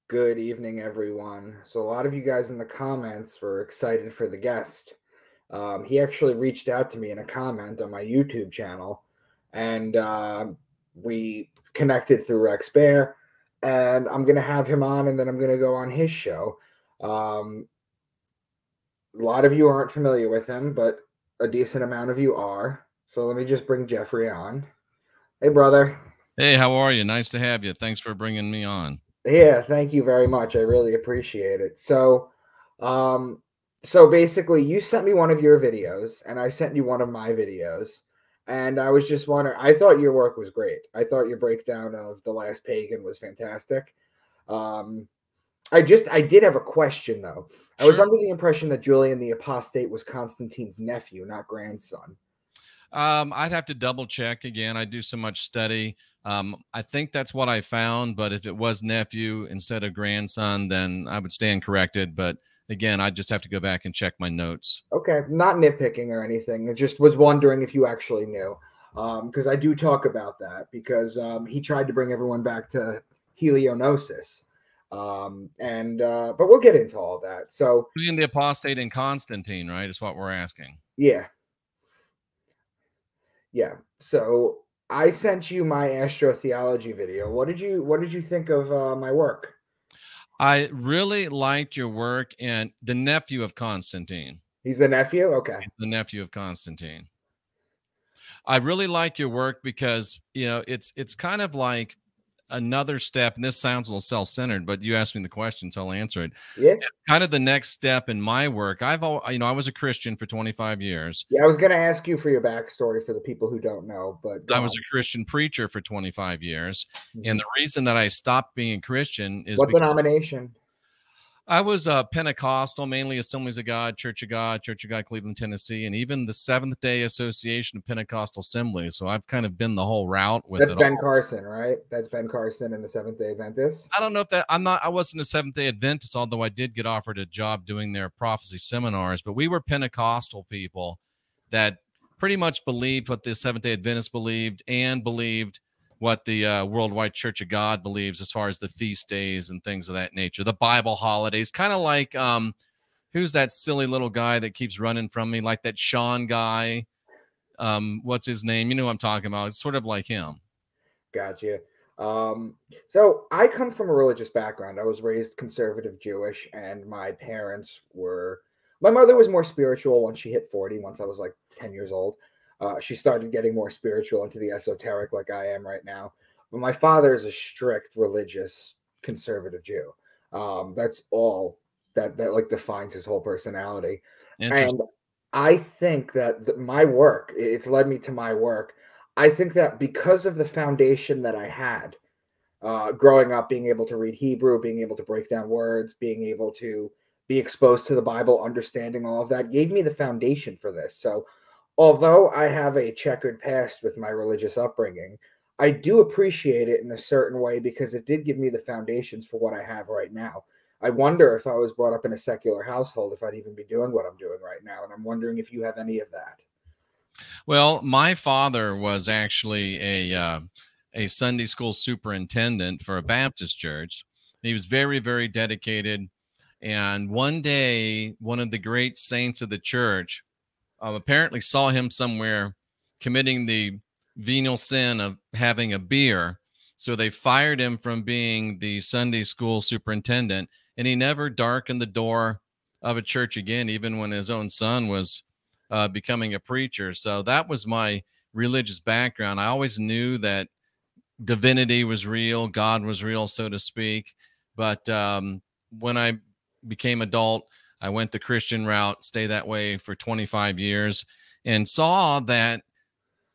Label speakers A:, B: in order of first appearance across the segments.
A: Good evening, everyone. So, a lot of you guys in the comments were excited for the guest. He actually reached out to me in a comment on my YouTube channel, and we connected through Rex Bear. And I'm going to have him on, and then I'm going to go on his show. A lot of you aren't familiar with him, but a decent amount of you are. So, let me just bring Jeffrey on. Hey, brother.
B: Hey, how are you? Nice to have you. Thanks for bringing me on.
A: Yeah, thank you very much. I really appreciate it. So basically you sent me one of your videos and I sent you one of my videos. And I was just wondering, I thought your work was great. I thought your breakdown of The Last Pagan was fantastic. Um, I did have a question though. I was
B: Sure.
A: under the impression that Julian the Apostate was Constantine's nephew, not grandson.
B: I'd have to double check again. I do so much study. I think that's what I found, but if it was nephew instead of grandson, then I would stand corrected. But again, I just have to go back and check my notes.
A: Okay, not nitpicking or anything. I just was wondering if you actually knew, because I do talk about that because he tried to bring everyone back to helionosis, but we'll get into all that. So
B: Julian the Apostate and Constantine, right, is what we're asking.
A: yeah, yeah. So I sent you my astrotheology video. What did you think of my work?
B: I really liked your work, and the nephew of Constantine.
A: He's the nephew. Okay.
B: He's the nephew of Constantine. I really like your work because it's kind of like another step, and this sounds a little self-centered, but you asked me the question, so I'll answer it.
A: Yeah.
B: It's kind of the next step in my work. I was a Christian for 25 years.
A: Yeah, I was going to ask you for your backstory for the people who don't know, but
B: I was a Christian preacher for 25 years.
A: Mm-hmm.
B: And the reason that I stopped being a Christian is
A: what denomination?
B: I was a Pentecostal, mainly Assemblies of God, Church of God, Cleveland, Tennessee, and even the Seventh-day Association of Pentecostal Assemblies. So I've kind of been the whole route with
A: That's
B: it.
A: Ben Carson, right? That's Ben Carson and the Seventh-day Adventists.
B: I don't know if I wasn't a Seventh-day Adventist, although I did get offered a job doing their prophecy seminars. But we were Pentecostal people that pretty much believed what the Seventh-day Adventists believed and believed what the Worldwide Church of God believes as far as the feast days and things of that nature, the Bible holidays, kind of like who's that silly little guy that keeps running from me, like that Sean guy? What's his name? You know what I'm talking about. It's sort of like him.
A: Gotcha. So I come from a religious background. I was raised conservative Jewish, and my mother was more spiritual once she hit 40, once I was like 10 years old. She started getting more spiritual into the esoteric like I am right now. But my father is a strict religious conservative Jew. That's all that like defines his whole personality. And I think that my work, it's led me to my work. I think that because of the foundation that I had growing up, being able to read Hebrew, being able to break down words, being able to be exposed to the Bible, understanding all of that, gave me the foundation for this. So although I have a checkered past with my religious upbringing, I do appreciate it in a certain way because it did give me the foundations for what I have right now. I wonder if I was brought up in a secular household, if I'd even be doing what I'm doing right now. And I'm wondering if you have any of that.
B: Well, my father was actually a Sunday school superintendent for a Baptist church. He was very, very dedicated. And one day, one of the great saints of the church apparently saw him somewhere committing the venial sin of having a beer. So they fired him from being the Sunday school superintendent, and he never darkened the door of a church again, even when his own son was becoming a preacher. So that was my religious background. I always knew that divinity was real, God was real, so to speak. But when I became adult, I went the Christian route, stayed that way for 25 years, and saw that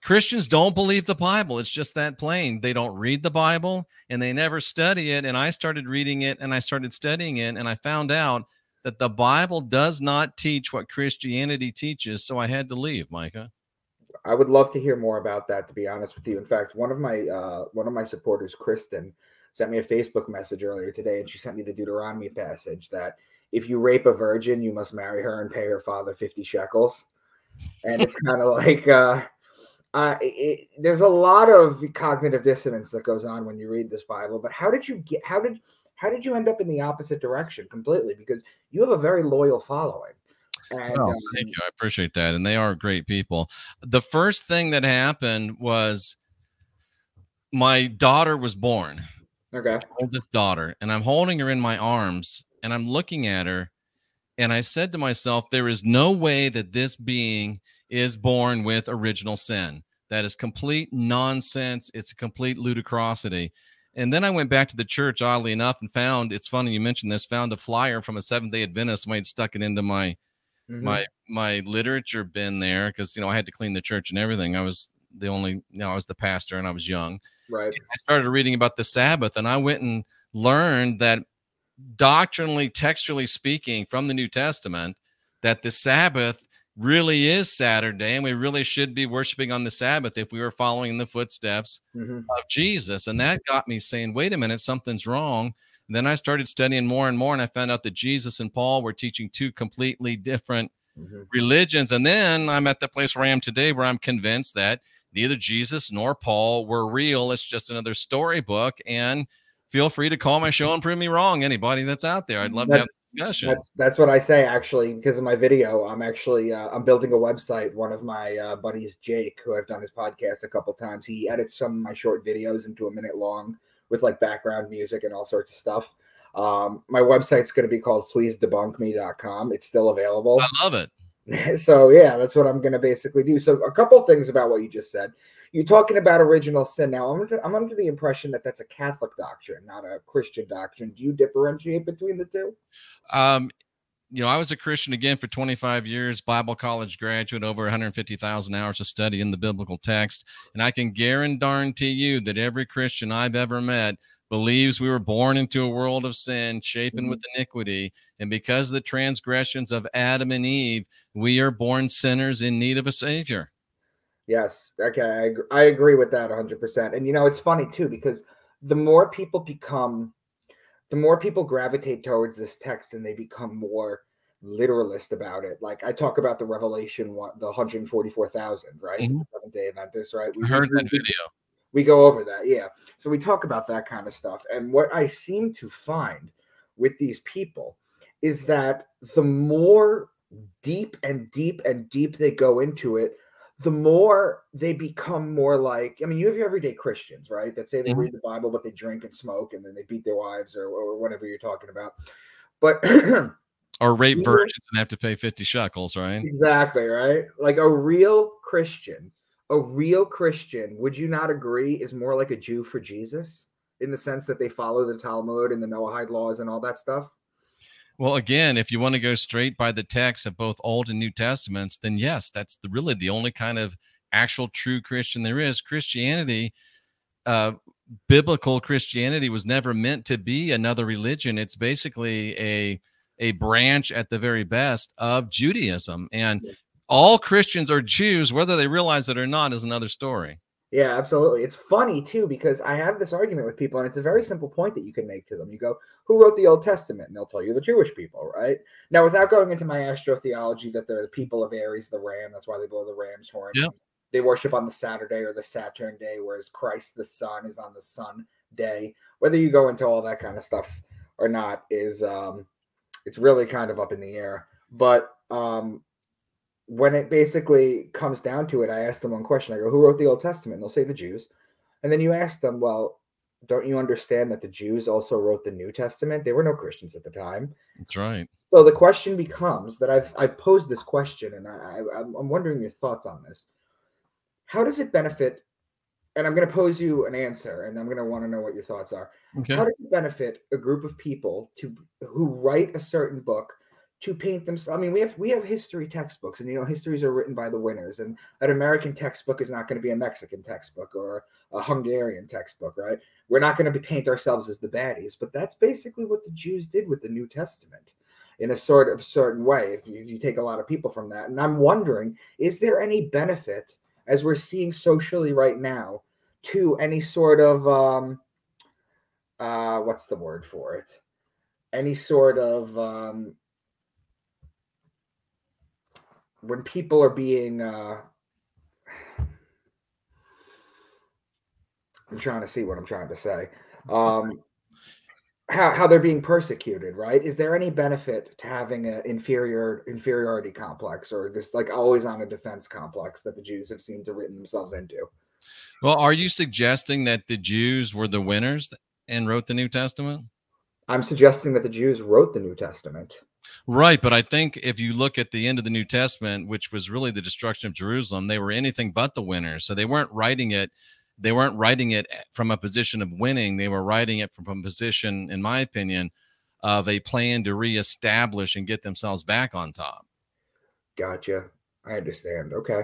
B: Christians don't believe the Bible. It's just that plain. They don't read the Bible and they never study it. And I started reading it and I started studying it, and I found out that the Bible does not teach what Christianity teaches. So I had to leave, Micah.
A: I would love to hear more about that, to be honest with you. In fact, one of my supporters, Kristen, sent me a Facebook message earlier today, and she sent me the Deuteronomy passage that if you rape a virgin, you must marry her and pay her father 50 shekels. And it's kind of like there's a lot of cognitive dissonance that goes on when you read this Bible. But how did how did you end up in the opposite direction completely? Because you have a very loyal following. And
B: Oh, thank you. I appreciate that. And they are great people. The first thing that happened was my daughter was born,
A: okay.
B: my oldest daughter, and I'm holding her in my arms and I'm looking at her. And I said to myself, there is no way that this being is born with original sin. That is complete nonsense. It's a complete ludicrosity. And then I went back to the church, oddly enough, and found, it's funny you mentioned this, found a flyer from a Seventh-day Adventist. Somebody had stuck it into my literature bin there because, I had to clean the church and everything. I was I was the pastor and I was young.
A: Right.
B: I started reading about the Sabbath, and I went and learned that doctrinally, textually speaking, from the New Testament, that the Sabbath really is Saturday, and we really should be worshiping on the Sabbath if we were following in the footsteps of Jesus. And that got me saying, wait a minute, something's wrong. And then I started studying more and more, and I found out that Jesus and Paul were teaching two completely different religions. And then I'm at the place where I am today, where I'm convinced that neither Jesus nor Paul were real. It's just another storybook. And feel free to call my show and prove me wrong. Anybody that's out there, I'd love to have a discussion.
A: That's what I say, actually, because of my video. I'm actually I'm building a website. One of my buddies, Jake, who I've done his podcast a couple times, he edits some of my short videos into a minute long with like background music and all sorts of stuff. My website's going to be called pleasedebunkme.com. It's still available.
B: I love it.
A: So yeah, that's what I'm going to basically do. So a couple things about what you just said. You're talking about original sin. Now, I'm under the impression that that's a Catholic doctrine, not a Christian doctrine. Do you differentiate between the two?
B: I was a Christian again for 25 years, Bible college graduate, over 150,000 hours of study in the biblical text. And I can guarantee you that every Christian I've ever met believes we were born into a world of sin, shapen with iniquity. And because of the transgressions of Adam and Eve, we are born sinners in need of a savior.
A: Yes. Okay. I agree with that 100%. And, it's funny too, because the more people gravitate towards this text and they become more literalist about it. Like I talk about the Revelation, the 144,000, right? The Seventh-day Adventists, right?
B: I heard that video.
A: We go over that. Yeah. So we talk about that kind of stuff. And what I seem to find with these people is that the more deep and deep and deep they go into it, the more they become more like, you have your everyday Christians, right? That say they read the Bible, but they drink and smoke and then they beat their wives or whatever you're talking about. But
B: or rape virgins and have to pay 50 shekels, right?
A: Exactly, right? Like a real Christian, would you not agree, is more like a Jew for Jesus in the sense that they follow the Talmud and the Noahide laws and all that stuff?
B: Well, again, if you want to go straight by the text of both Old and New Testaments, then yes, that's really the only kind of actual true Christian there is. Christianity, biblical Christianity, was never meant to be another religion. It's basically a branch at the very best of Judaism. And all Christians are Jews, whether they realize it or not is another story.
A: Yeah, absolutely. It's funny, too, because I have this argument with people, and it's a very simple point that you can make to them. You go, who wrote the Old Testament? And they'll tell you the Jewish people, right? Now, without going into my astrotheology that they're the people of Aries, the ram, that's why they blow the ram's horn.
B: Yep.
A: They worship on the Saturday or the Saturn day, whereas Christ the Son is on the Sun day. Whether you go into all that kind of stuff or not is it's really kind of up in the air. But when it basically comes down to it, I ask them one question. I go, who wrote the Old Testament? And they'll say the Jews. And then you ask them, well, don't you understand that the Jews also wrote the New Testament? They were no Christians at the time.
B: That's right.
A: So the question becomes that I've posed this question, and I'm wondering your thoughts on this. How does it benefit? And I'm going to pose you an answer, and I'm going to want to know what your thoughts are. Okay. How does it benefit a group of people who write a certain book to paint themselves? We have history textbooks, and histories are written by the winners, and an American textbook is not going to be a Mexican textbook or a Hungarian textbook, right? We're not going to paint ourselves as the baddies, but that's basically what the Jews did with the New Testament in a sort of certain way, if you take a lot of people from that. And I'm wondering, is there any benefit, as we're seeing socially right now, to any sort of what's the word for it? Any sort of when people are being I'm trying to see what I'm trying to say. how they're being persecuted, right? Is there any benefit to having an inferiority complex, or this like always on a defense complex that the Jews have seemed to written themselves into?
B: Well, are you suggesting that the Jews were the winners and wrote the New Testament?
A: I'm suggesting that the Jews wrote the New Testament.
B: Right, but I think if you look at the end of the New Testament, which was really the destruction of Jerusalem, they were anything but the winners. So they weren't writing it. They weren't writing it from a position of winning. They were writing it from a position, in my opinion, of a plan to reestablish and get themselves back on top.
A: Gotcha. I understand. Okay.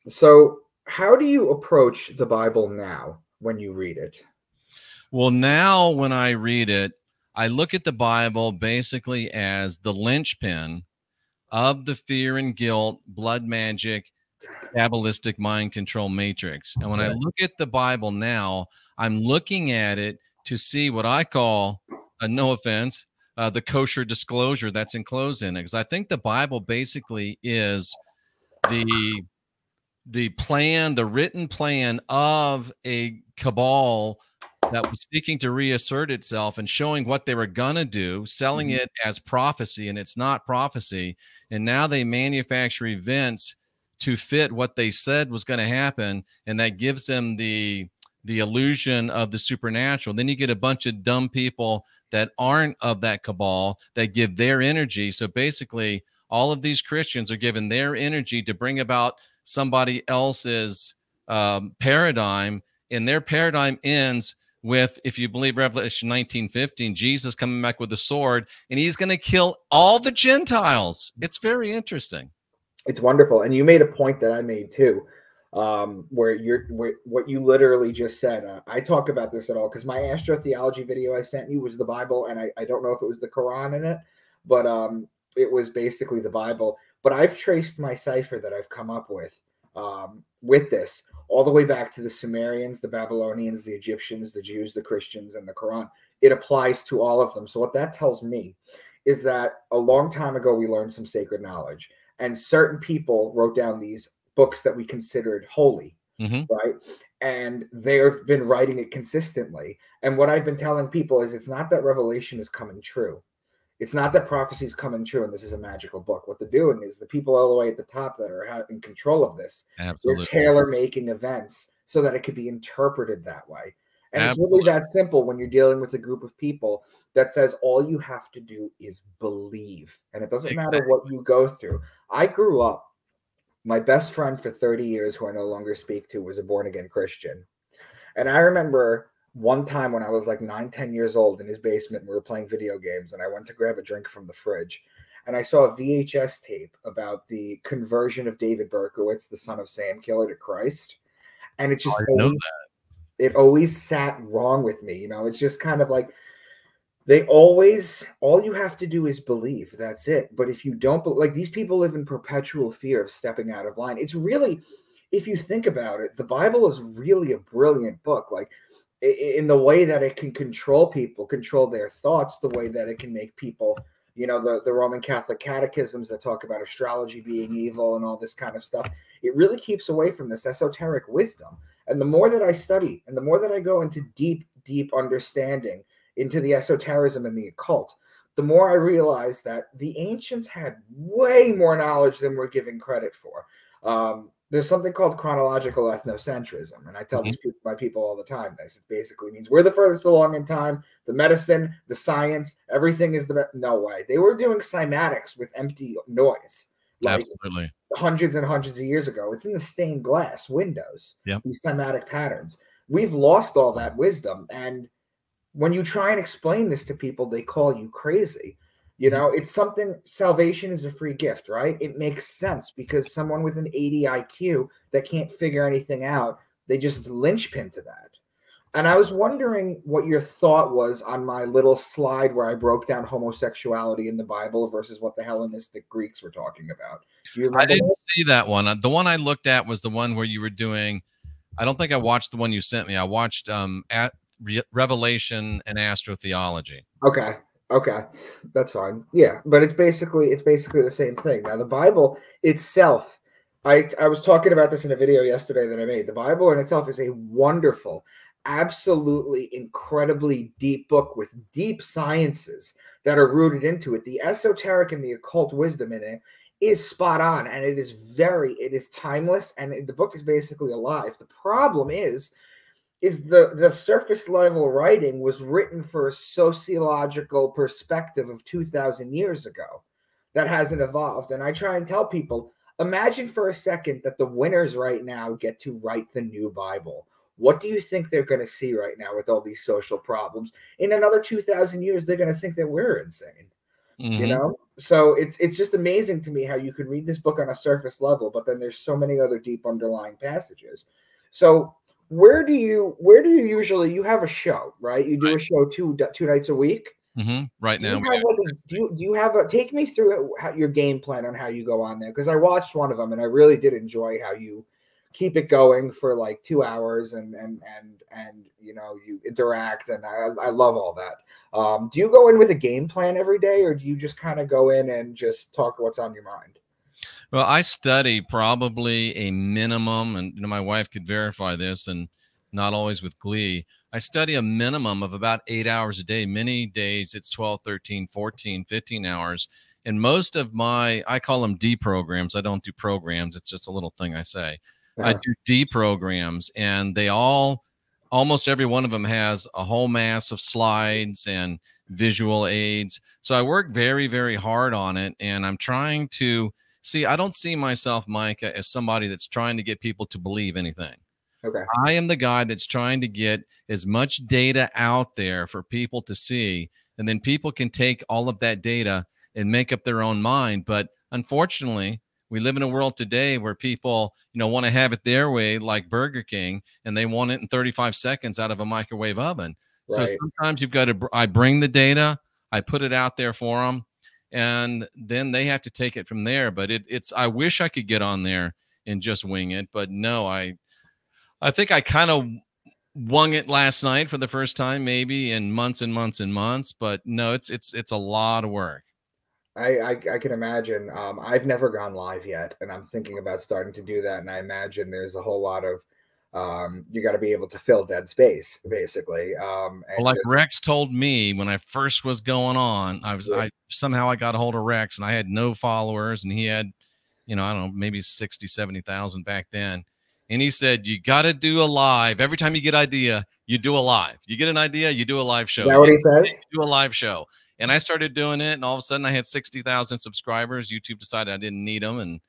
A: So how do you approach the Bible now when you read it?
B: Well, now when I read it, I look at the Bible basically as the linchpin of the fear and guilt, blood magic, Kabbalistic mind control matrix. And when I look at the Bible now, I'm looking at it to see what I call, no offense, the kosher disclosure that's enclosed in it. Because I think the Bible basically is the plan, the written plan of a cabal that was seeking to reassert itself and showing what they were going to do, selling it as prophecy, and it's not prophecy. And now they manufacture events to fit what they said was going to happen, and that gives them the illusion of the supernatural. Then you get a bunch of dumb people that aren't of that cabal that give their energy. So basically, all of these Christians are given their energy to bring about somebody else's paradigm, and their paradigm ends with, if you believe Revelation 19:15, Jesus coming back with a sword, and he's going to kill all the Gentiles. It's very interesting.
A: It's wonderful. And you made a point that I made too, where what you literally just said. I talk about this at all because my astrotheology video I sent you was the Bible, and I don't know if it was the Quran in it, but it was basically the Bible. But I've traced my cipher that I've come up with this all the way back to the Sumerians, the Babylonians, the Egyptians, the Jews, the Christians, and the Quran. It applies to all of them. So what that tells me is that a long time ago, we learned some sacred knowledge, and certain people wrote down these books that we considered holy, right? And they've been writing it consistently. And what I've been telling people is it's not that Revelation is coming true. It's not that prophecy is coming true and this is a magical book. What they're doing is the people all the way at the top that are in control of this, they're tailor-making events so that it could be interpreted that way. And it's really that simple when you're dealing with a group of people that says all you have to do is believe. And it doesn't matter what you go through. I grew up, my best friend for 30 years, who I no longer speak to, was a born-again Christian. And I remember one time when I was like 9, 10 years old in his basement, we were playing video games, and I went to grab a drink from the fridge. And I saw a VHS tape about the conversion of David Berkowitz, the son of Sam Killer, to Christ. And it just it always sat wrong with me. You know, it's just kind of like all you have to do is believe. That's it. But if you don't, like, these people live in perpetual fear of stepping out of line. It's really, if you think about it, the Bible is really a brilliant book. Like, in the way that it can control people, control their thoughts, the way that it can make people, you know, the Roman Catholic catechisms that talk about astrology being evil and all this kind of stuff. It really keeps away from this esoteric wisdom. And the more that I study and the more that I go into deep, deep understanding into the esotericism and the occult, the more I realize that the ancients had way more knowledge than we're giving credit for. There's something called chronological ethnocentrism, and I tell my people all the time this. It basically means we're the furthest along in time. The medicine, the science, everything is no way. They were doing cymatics with empty noise, like hundreds and hundreds of years ago. It's in the stained glass windows, these cymatic patterns. We've lost all that wisdom, and when you try and explain this to people, they call you crazy. You know, it's something, salvation is a free gift, right? It makes sense because someone with an 80 IQ that can't figure anything out, they just linchpin to that. And I was wondering what your thought was on my little slide where I broke down homosexuality in the Bible versus what the Hellenistic Greeks were talking about. Do you remember?
B: I didn't see that one. The one I looked at was the one where you were doing, I don't think I watched the one you sent me. I watched at Revelation and astrotheology.
A: Okay, that's fine. Yeah, but it's basically the same thing. Now, the Bible itself, I was talking about this in a video yesterday that I made. The Bible in itself is a wonderful absolutely incredibly deep book with deep sciences that are rooted into it. The esoteric and the occult wisdom in it is spot on, and it is timeless, and the book is basically alive. The problem is the surface level writing was written for a sociological perspective of 2,000 years ago that hasn't evolved. And I try and tell people, imagine for a second that the winners right now get to write the new Bible. What do you think they're going to see right now with all these social problems? In another 2,000 years, they're going to think that we're insane. You know, so it's just amazing to me how you could read this book on a surface level, but then there's so many other deep underlying passages. So where do you usually, you have a show, right? You do a show two nights a week.
B: Right now,
A: do you have a, take me through your game plan on how you go on there? Because I watched one of them and I really did enjoy how you keep it going for like 2 hours and you know, you interact, and I love all that. Do you go in with a game plan every day, or do you just kind of go in and just talk what's on your mind?
B: Well, I study probably a minimum, and you know, my wife could verify this, and not always with glee. I study a minimum of about 8 hours a day. Many days it's 12, 13, 14, 15 hours. And most of my, I call them D programs. I don't do programs. It's just a little thing I say. I do D programs, and they all, almost every one of them has a whole mass of slides and visual aids. So I work very, very hard on it, and I'm trying to see, I don't see myself, Micah, as somebody that's trying to get people to believe anything.
A: Okay.
B: I am the guy that's trying to get as much data out there for people to see, and then people can take all of that data and make up their own mind. But unfortunately, we live in a world today where people, you know, want to have it their way, like Burger King, and they want it in 35 seconds out of a microwave oven. Right. So sometimes you've got to, I bring the data, I put it out there for them, and then they have to take it from there. But it's, I wish I could get on there and just wing it, but no, I think I kind of wung it last night for the first time, maybe in months and months and months, but no, it's a lot of work.
A: I can imagine. I've never gone live yet, and I'm thinking about starting to do that. And I imagine there's a whole lot of you got to be able to fill dead space, basically. And
B: well, like Rex told me when I first was going on, I somehow I got a hold of Rex, and I had no followers, and he had, you know, I don't know, maybe 60, 70,000 back then. And he said, you got to do a live. Every time you get an idea, you do a live. You get an idea, you do a live show.
A: Is that what he says?
B: You do a live show. And I started doing it, and all of a sudden I had 60,000 subscribers. YouTube decided I didn't need them, and,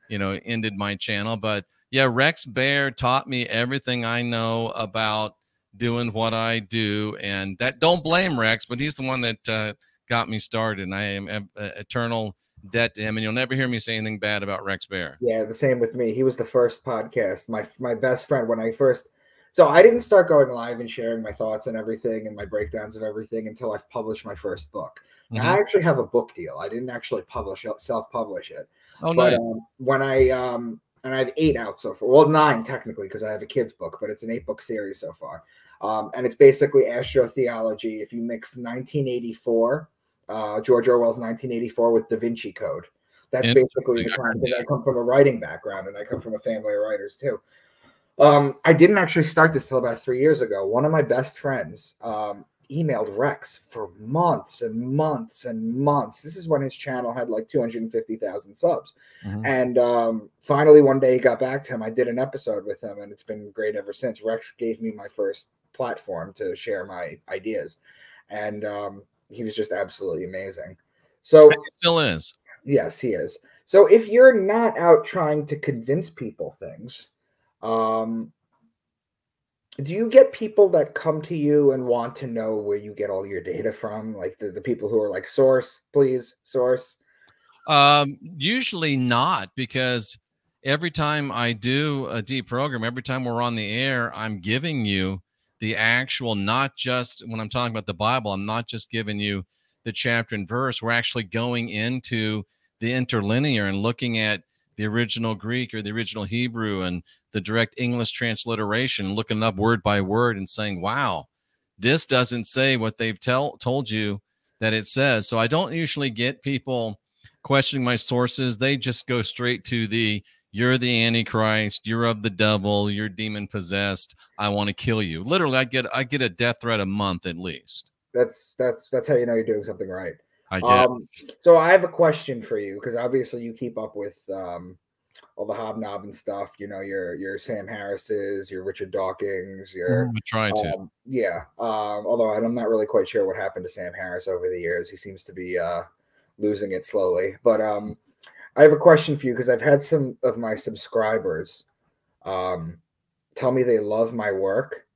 B: you know, ended my channel. But yeah, Rex Bear taught me everything I know about doing what I do. And that, don't blame Rex, but he's the one that got me started. And I am eternal debt to him, and you'll never hear me say anything bad about Rex Bear.
A: Yeah, the same with me. He was the first podcast. My best friend when I first, so I didn't start going live and sharing my thoughts and everything and my breakdowns of everything until I've published my first book. Now, I actually have a book deal. I didn't actually self-publish it.
B: Oh,
A: but
B: nice.
A: When and I have 8 out so far. Well, 9 technically, because I have a kid's book, but it's an 8-book series so far. And it's basically astrotheology. If you mix 1984, George Orwell's 1984 with Da Vinci Code. That's basically the kind, because I come from a writing background and I come from a family of writers too. I didn't actually start this till about 3 years ago. One of my best friends emailed Rex for months and months and months. This is when his channel had like 250,000 subs. And finally one day he got back to him. I did an episode with him, and it's been great ever since. Rex gave me my first platform to share my ideas, and he was just absolutely amazing. So
B: he still is.
A: Yes, he is. So if you're not out trying to convince people things, do you get people that come to you and want to know where you get all your data from? Like the people who are like, source, please, source?
B: Usually not, because every time I do a deep program, every time we're on the air, I'm giving you the actual, not just when I'm talking about the Bible, I'm not just giving you the chapter and verse. We're actually going into the interlinear and looking at the original Greek or the original Hebrew and the direct English transliteration, looking up word by word and saying, wow, this doesn't say what they've told you that it says. So I don't usually get people questioning my sources. They just go straight to the you're the Antichrist, you're of the devil, you're demon possessed, I want to kill you. Literally, I get a death threat a month at least.
A: That's how you know you're doing something right.
B: I guess.
A: So I have a question for you, because obviously you keep up with all the hobnob and stuff. You know, your Sam Harris's, your Richard Dawkins, your
B: I try to.
A: yeah. Although I'm not really quite sure what happened to Sam Harris over the years. He seems to be losing it slowly. But I have a question for you, because I've had some of my subscribers tell me they love my work,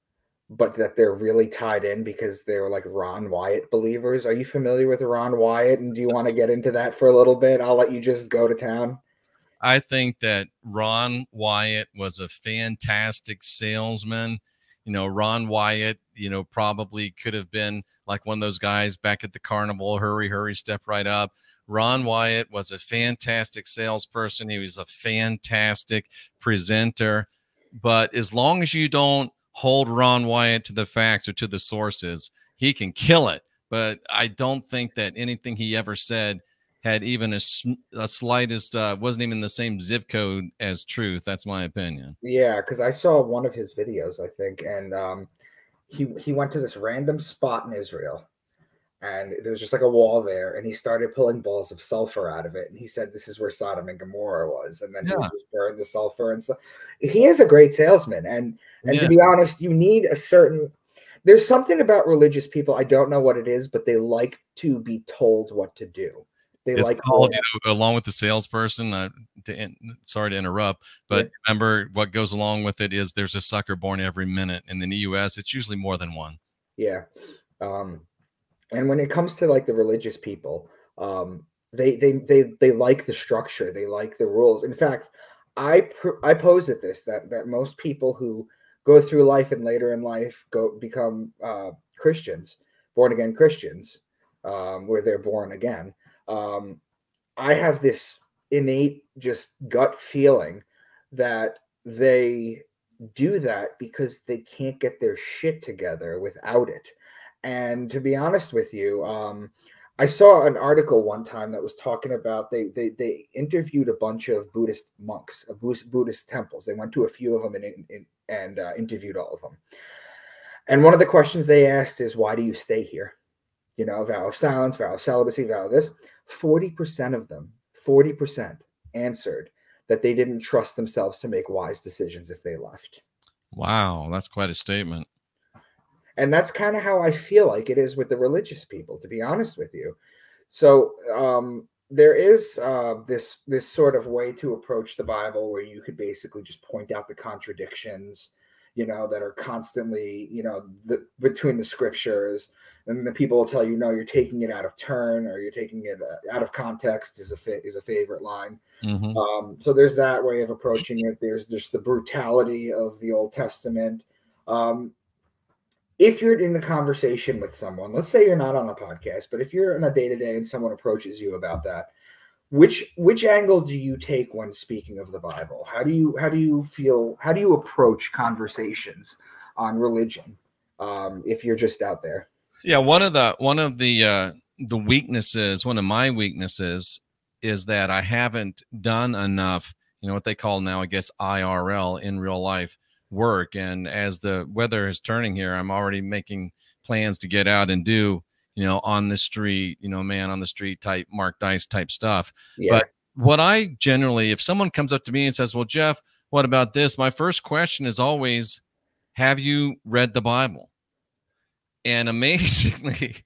A: but that they're really tied in because they're like Ron Wyatt believers. Are you familiar with Ron Wyatt? And do you want to get into that for a little bit? I'll let you just go to town.
B: I think that Ron Wyatt was a fantastic salesman. You know, Ron Wyatt, you know, probably could have been like one of those guys back at the carnival, hurry, hurry, step right up. Ron Wyatt was a fantastic salesperson. He was a fantastic presenter. But as long as you don't hold Ron Wyatt to the facts or to the sources, he can kill it. But I don't think that anything he ever said had even a slightest, wasn't even the same zip code as truth. That's my opinion.
A: Yeah, because I saw one of his videos, I think, and he went to this random spot in Israel, and there was just like a wall there, and he started pulling balls of sulfur out of it, and he said this is where Sodom and Gomorrah was, and then he would just burn the sulfur and stuff. He is a great salesman, and to be honest, you need a certain. There's something about religious people, I don't know what it is, but they like to be told what to do. They
B: it's
A: like
B: called, you know, along with the salesperson. Sorry to interrupt, but remember what goes along with it is there's a sucker born every minute. And in the U.S., it's usually more than one.
A: Yeah. And when it comes to like the religious people, they like the structure, they like the rules. In fact, I posit this that most people who go through life and later in life become Christians, born again Christians, where they're born again. I have this innate just gut feeling that they do that because they can't get their shit together without it. And to be honest with you, I saw an article one time that was talking about they interviewed a bunch of Buddhist monks, Buddhist temples. They went to a few of them and interviewed all of them. And one of the questions they asked is, why do you stay here? You know, vow of silence, vow of celibacy, vow of this. 40% of them, 40% answered that they didn't trust themselves to make wise decisions if they left.
B: Wow, that's quite a statement.
A: And that's kind of how I feel like it is with the religious people, to be honest with you. So there is this sort of way to approach the Bible where you could basically just point out the contradictions, you know, that are constantly, you know, between the scriptures. And the people will tell you, no, you're taking it out of turn, or you're taking it out of context is a favorite line.
B: Mm-hmm.
A: So there's that way of approaching it. There's just the brutality of the Old Testament. If you're in the conversation with someone, let's say you're not on a podcast, but if you're in a day-to-day and someone approaches you about that, which angle do you take when speaking of the Bible? How do you approach conversations on religion if you're just out there?
B: Yeah, one of the weaknesses, one of my weaknesses, is that I haven't done enough, you know, what they call now, I guess, IRL, in real life work. And as the weather is turning here, I'm already making plans to get out and do, you know, on the street, you know, man on the street type, Mark Dice type stuff.
A: Yeah.
B: But what I generally, if someone comes up to me and says, well, Jeff, what about this? My first question is always, have you read the Bible? And amazingly,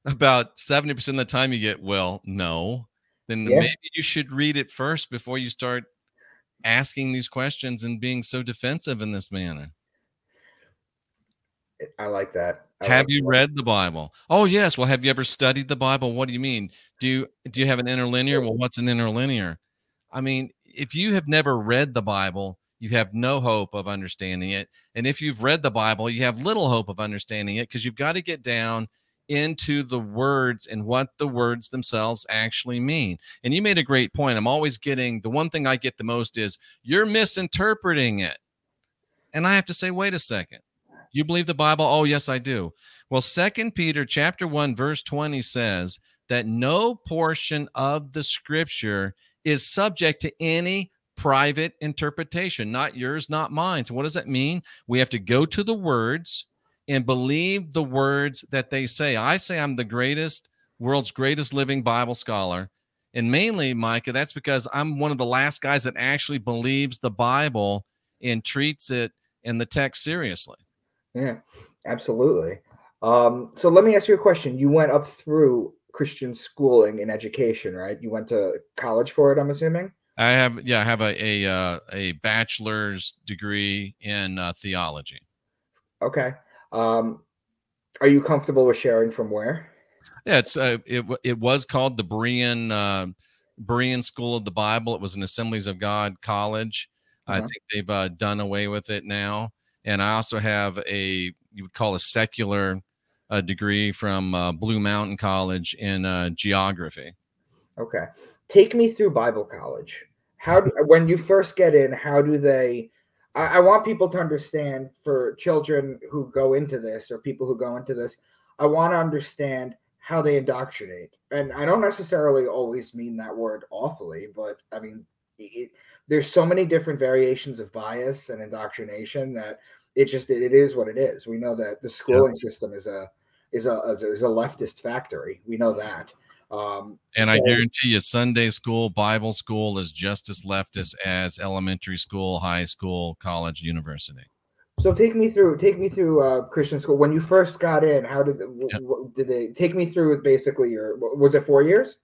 B: about 70% of the time you get, well, no. Then maybe you should read it first before you start asking these questions and being so defensive in this manner.
A: I like that.
B: Have you read the Bible? Oh, yes. Well, have you ever studied the Bible? What do you mean? Do you have an interlinear? Well, what's an interlinear? I mean, if you have never read the Bible, you have no hope of understanding it. And if you've read the Bible, you have little hope of understanding it, because you've got to get down into the words and what the words themselves actually mean. And you made a great point. I'm always getting, the one thing I get the most is, you're misinterpreting it. And I have to say, wait a second. You believe the Bible? Oh, yes, I do. Well, 2 Peter chapter 1, verse 20 says that no portion of the scripture is subject to any private interpretation, not yours, not mine. So what does that mean? We have to go to the words and believe the words that they say. I say I'm the world's greatest living Bible scholar. And mainly, Micah, that's because I'm one of the last guys that actually believes the Bible and treats it and the text seriously.
A: Yeah, absolutely. So let me ask you a question. You went up through Christian schooling and education, right? You went to college for it, I'm assuming?
B: I have a bachelor's degree in theology.
A: Okay. Are you comfortable with sharing from where?
B: Yeah, it was called the Berean School of the Bible. It was an Assemblies of God college. I think they've done away with it now. And I also have you would call a secular degree from Blue Mountain College in geography.
A: Okay. Take me through Bible college. When you first get in, how do they, I want people to understand, for children who go into this or people who go into this, I want to understand how they indoctrinate. And I don't necessarily always mean that word awfully, but I mean, there's so many different variations of bias and indoctrination that it is what it is. We know that the schooling system is a leftist factory. We know that.
B: And I guarantee you, Sunday school, Bible school is just as leftist as elementary school, high school, college, university.
A: So take me through Christian school. When you first got in, how did they take me through? Basically, was it 4 years?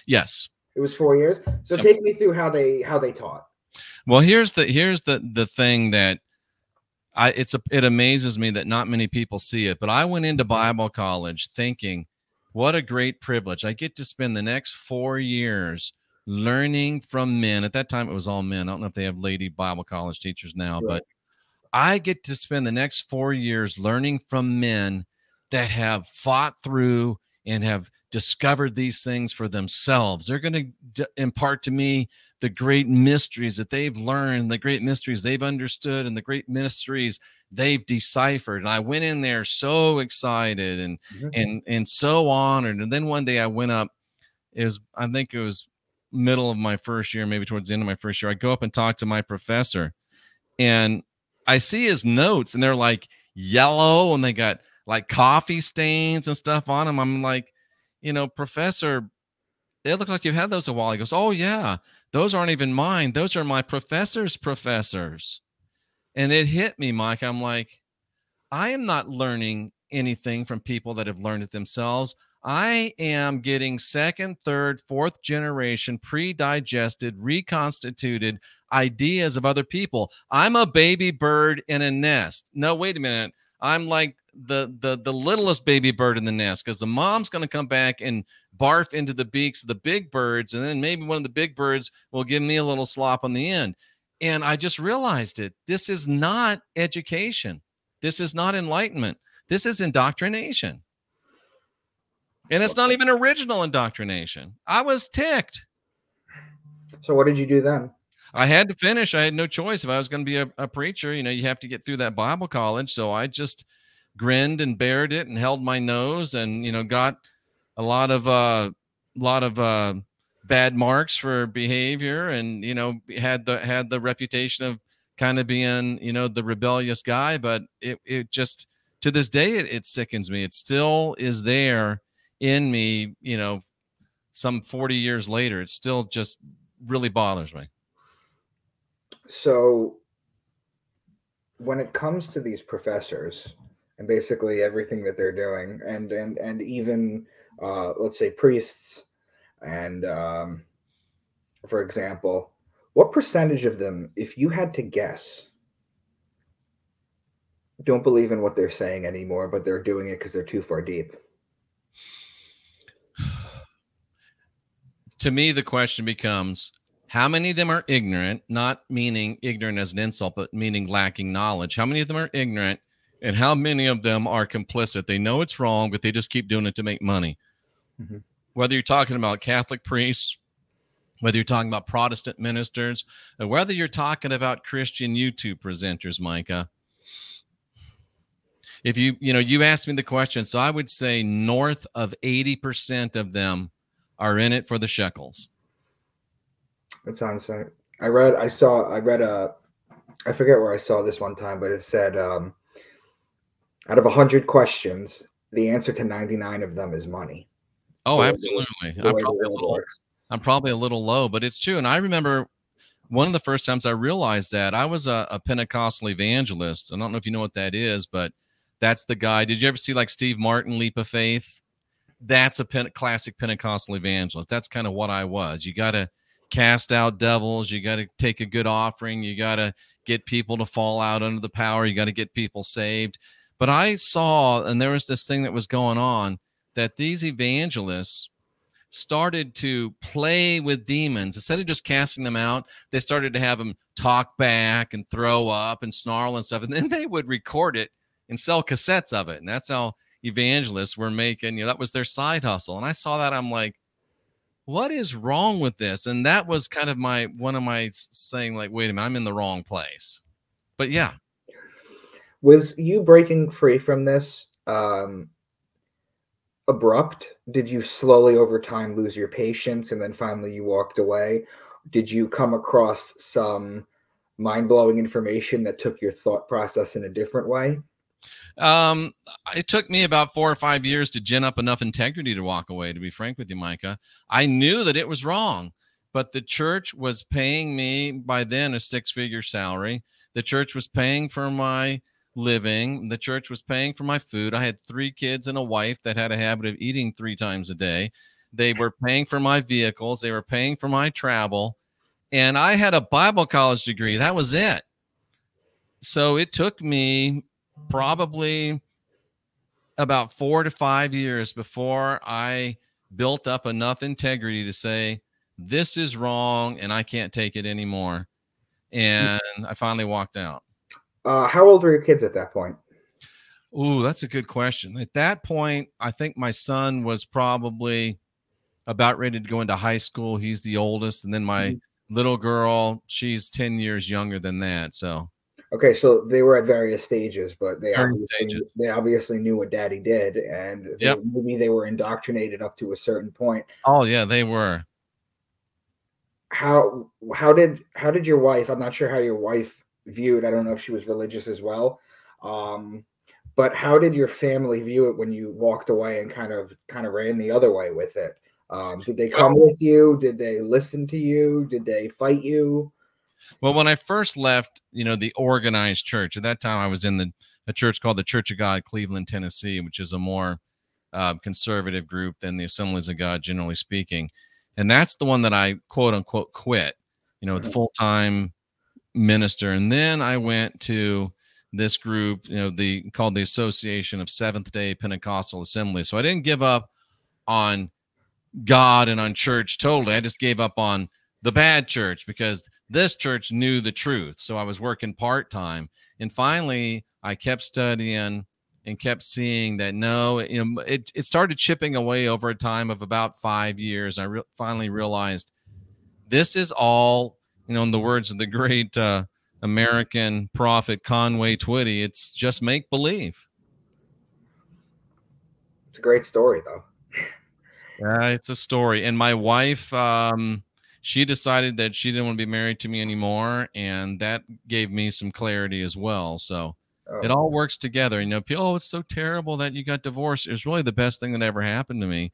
B: Yes,
A: it was 4 years. So take me through how they taught.
B: Well, here's the thing that it amazes me that not many people see it. But I went into Bible college thinking, what a great privilege. I get to spend the next 4 years learning from men. At that time, it was all men. I don't know if they have lady Bible college teachers now,
A: Right.
B: but I get to spend the next 4 years learning from men that have fought through and have discovered these things for themselves. They're going to impart to me the great mysteries that they've learned, the great mysteries they've understood, and the great mysteries they've deciphered. And I went in there so excited and so honored. And then one day I went up, I think it was middle of my first year, maybe towards the end of my first year. I go up and talk to my professor, and I see his notes, and they're like yellow, and they got like coffee stains and stuff on them. I'm like, Professor, they look like you've had those a while. He goes, oh yeah, those aren't even mine. Those are my professor's professors. And it hit me, Mike. I'm like, I am not learning anything from people that have learned it themselves. I am getting second, third, fourth generation pre-digested, reconstituted ideas of other people. I'm a baby bird in a nest. No, wait a minute. I'm like the littlest baby bird in the nest, because the mom's going to come back and barf into the beaks of the big birds, and then maybe one of the big birds will give me a little slop on the end. And I just realized it. This is not education. This is not enlightenment. This is indoctrination. And it's not even original indoctrination. I was ticked.
A: So what did you do then?
B: I had to finish. I had no choice. If I was going to be a preacher, you have to get through that Bible college. So I just grinned and bared it and held my nose, and got a lot of bad marks for behavior, and had the reputation of kind of being the rebellious guy. But it just, to this day, it sickens me. It still is there in me, some 40 years later. It still just really bothers me.
A: So when it comes to these professors and basically everything that they're doing, and even let's say priests, and for example, what percentage of them, if you had to guess, don't believe in what they're saying anymore, but they're doing it because they're too far deep?
B: To me, the question becomes, how many of them are ignorant, not meaning ignorant as an insult, but meaning lacking knowledge? How many of them are ignorant, and how many of them are complicit? They know it's wrong, but they just keep doing it to make money. Mm-hmm. Whether you're talking about Catholic priests, whether you're talking about Protestant ministers, or whether you're talking about Christian YouTube presenters, Micah, if you asked me the question, so I would say north of 80% of them are in it for the shekels.
A: That sounds I forget where I saw this one time, but it said, out of 100 questions, the answer to 99 of them is money.
B: Oh,
A: The way
B: absolutely.
A: the way the world works.
B: I'm probably a little low, but it's true. And I remember one of the first times I realized that I was a Pentecostal evangelist. I don't know if you know what that is, but that's the guy. Did you ever see like Steve Martin, Leap of Faith? That's a classic Pentecostal evangelist. That's kind of what I was. You got to cast out devils. You got to take a good offering. You got to get people to fall out under the power. You got to get people saved. But I saw, and there was this thing that was going on, that these evangelists started to play with demons. Instead of just casting them out, they started to have them talk back and throw up and snarl and stuff. And then they would record it and sell cassettes of it. And that's how evangelists were making, that was their side hustle. And I saw that. I'm like, what is wrong with this? And that was kind of one of my saying, like, wait a minute, I'm in the wrong place. But yeah.
A: Was you breaking free from this abrupt? Did you slowly over time lose your patience and then finally you walked away? Did you come across some mind-blowing information that took your thought process in a different way?
B: It took me about 4 or 5 years to gin up enough integrity to walk away, to be frank with you, Micah. I knew that it was wrong, but the church was paying me by then a 6-figure salary. The church was paying for my living. The church was paying for my food. I had 3 kids and a wife that had a habit of eating 3 times a day. They were paying for my vehicles. They were paying for my travel. And I had a Bible college degree. That was it. So it took me probably about 4 to 5 years before I built up enough integrity to say, this is wrong and I can't take it anymore. And I finally walked out.
A: How old were your kids at that point?
B: Ooh, that's a good question. At that point, I think my son was probably about ready to go into high school. He's the oldest. And then my little girl, she's 10 years younger than that. So.
A: Okay, so they were at various stages, but they obviously knew what Daddy did, and maybe they were indoctrinated up to a certain point.
B: Oh yeah, they were.
A: How did your wife? I'm not sure how your wife viewed. I don't know if she was religious as well, but how did your family view it when you walked away and kind of ran the other way with it? Did they come with you? Did they listen to you? Did they fight you?
B: Well, when I first left, the organized church, at that time I was in a church called the Church of God, Cleveland, Tennessee, which is a more conservative group than the Assemblies of God, generally speaking. And that's the one that I, quote unquote, quit, with full-time minister. And then I went to this group, called the Association of Seventh-day Pentecostal Assemblies. So I didn't give up on God and on church totally. I just gave up on the bad church because this church knew the truth. So I was working part-time. And finally, I kept studying and kept seeing that, no, it started chipping away over a time of about 5 years. I finally realized this is all, in the words of the great American prophet Conway Twitty, it's just make-believe.
A: It's a great story, though.
B: It's a story. And my wife, she decided that she didn't want to be married to me anymore, and that gave me some clarity as well. So it all works together. People, oh, it's so terrible that you got divorced. It was really the best thing that ever happened to me.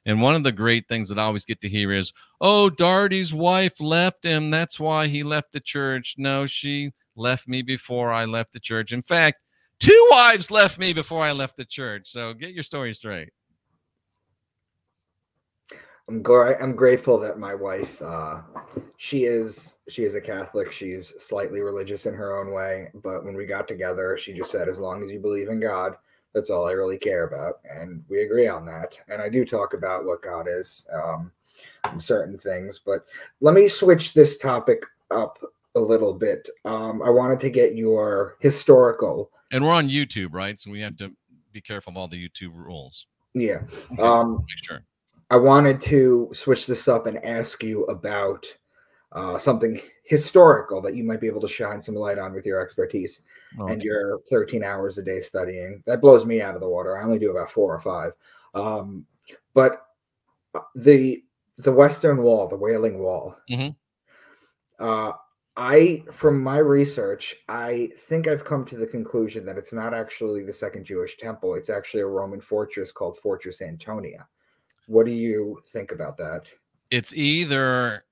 B: And one of the great things that I always get to hear is, oh, Daughtery's wife left him. That's why he left the church. No, she left me before I left the church. In fact, 2 wives left me before I left the church. So get your story straight.
A: I'm grateful that my wife, she is a Catholic. She's slightly religious in her own way. But when we got together, she just said, as long as you believe in God, that's all I really care about. And we agree on that. And I do talk about what God is, certain things. But let me switch this topic up a little bit. I wanted to get your historical.
B: And we're on YouTube, right? So we have to be careful of all the YouTube rules.
A: Yeah.
B: Okay, make sure.
A: I wanted to switch this up and ask you about something historical that you might be able to shine some light on with your expertise and your 13 hours a day studying. That blows me out of the water. I only do about 4 or 5. But the Western Wall, the Wailing Wall, From my research, I think I've come to the conclusion that it's not actually the second Jewish temple. It's actually a Roman fortress called Fortress Antonia. What do you think about that?
B: It's either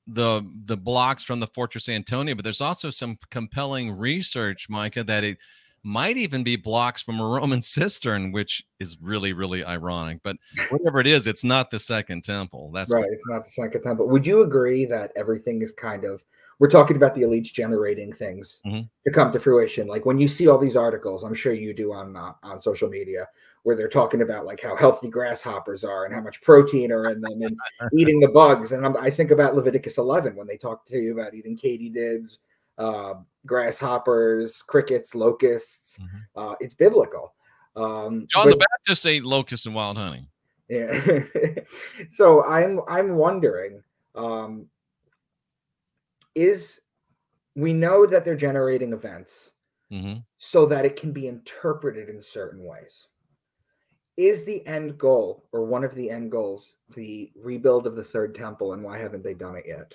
B: the blocks from the Fortress Antonia, but there's also some compelling research, Micah, that it might even be blocks from a Roman cistern, which is really, really ironic. But whatever it is, it's not the second temple. That's
A: right. It's not the second temple. Would you agree that everything is kind of, we're talking about the elites generating things to come to fruition? Like when you see all these articles, I'm sure you do on social media, where they're talking about like how healthy grasshoppers are and how much protein are in them and eating the bugs. And I think about Leviticus 11 when they talk to you about eating katydids, grasshoppers, crickets, locusts. It's biblical.
B: John the Baptist ate locusts and wild honey.
A: Yeah. So I'm wondering, we know that they're generating events so that it can be interpreted in certain ways. Is the end goal, or one of the end goals, the rebuild of the third temple, and why haven't they done it yet?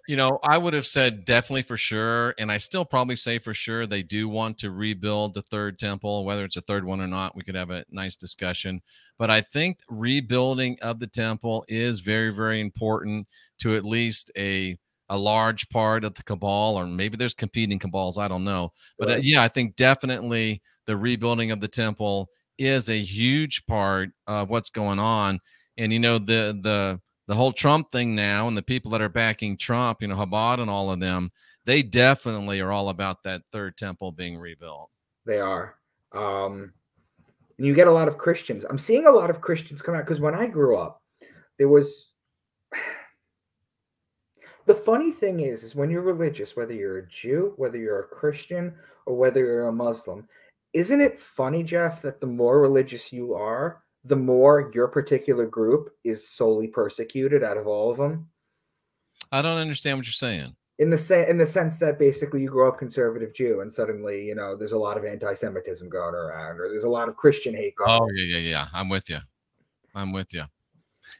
B: You know, I would have said definitely for sure, and I still probably say for sure they do want to rebuild the third temple. Whether it's a third one or not, we could have a nice discussion. But I think rebuilding of the temple is very, very important to at least a large part of the cabal, or maybe there's competing cabals. I don't know. But yeah, I think definitely the rebuilding of the temple is a huge part of what's going on. And, you know, the whole Trump thing now, and the people that are backing Trump, you know, Chabad and all of them, they definitely are all about that third temple being rebuilt.
A: They are. You get a lot of Christians. I'm seeing a lot of Christians come out, because when I grew up, there was... The funny thing is when you're religious, whether you're a Jew, whether you're a Christian, or whether you're a Muslim, isn't it funny, Jeff, that the more religious you are, the more your particular group is solely persecuted out of all of them?
B: I don't understand what you're saying.
A: In the sense that basically you grow up conservative Jew and suddenly, you know, there's a lot of anti-Semitism going around, or there's a lot of Christian hate going
B: around. Yeah. I'm with you.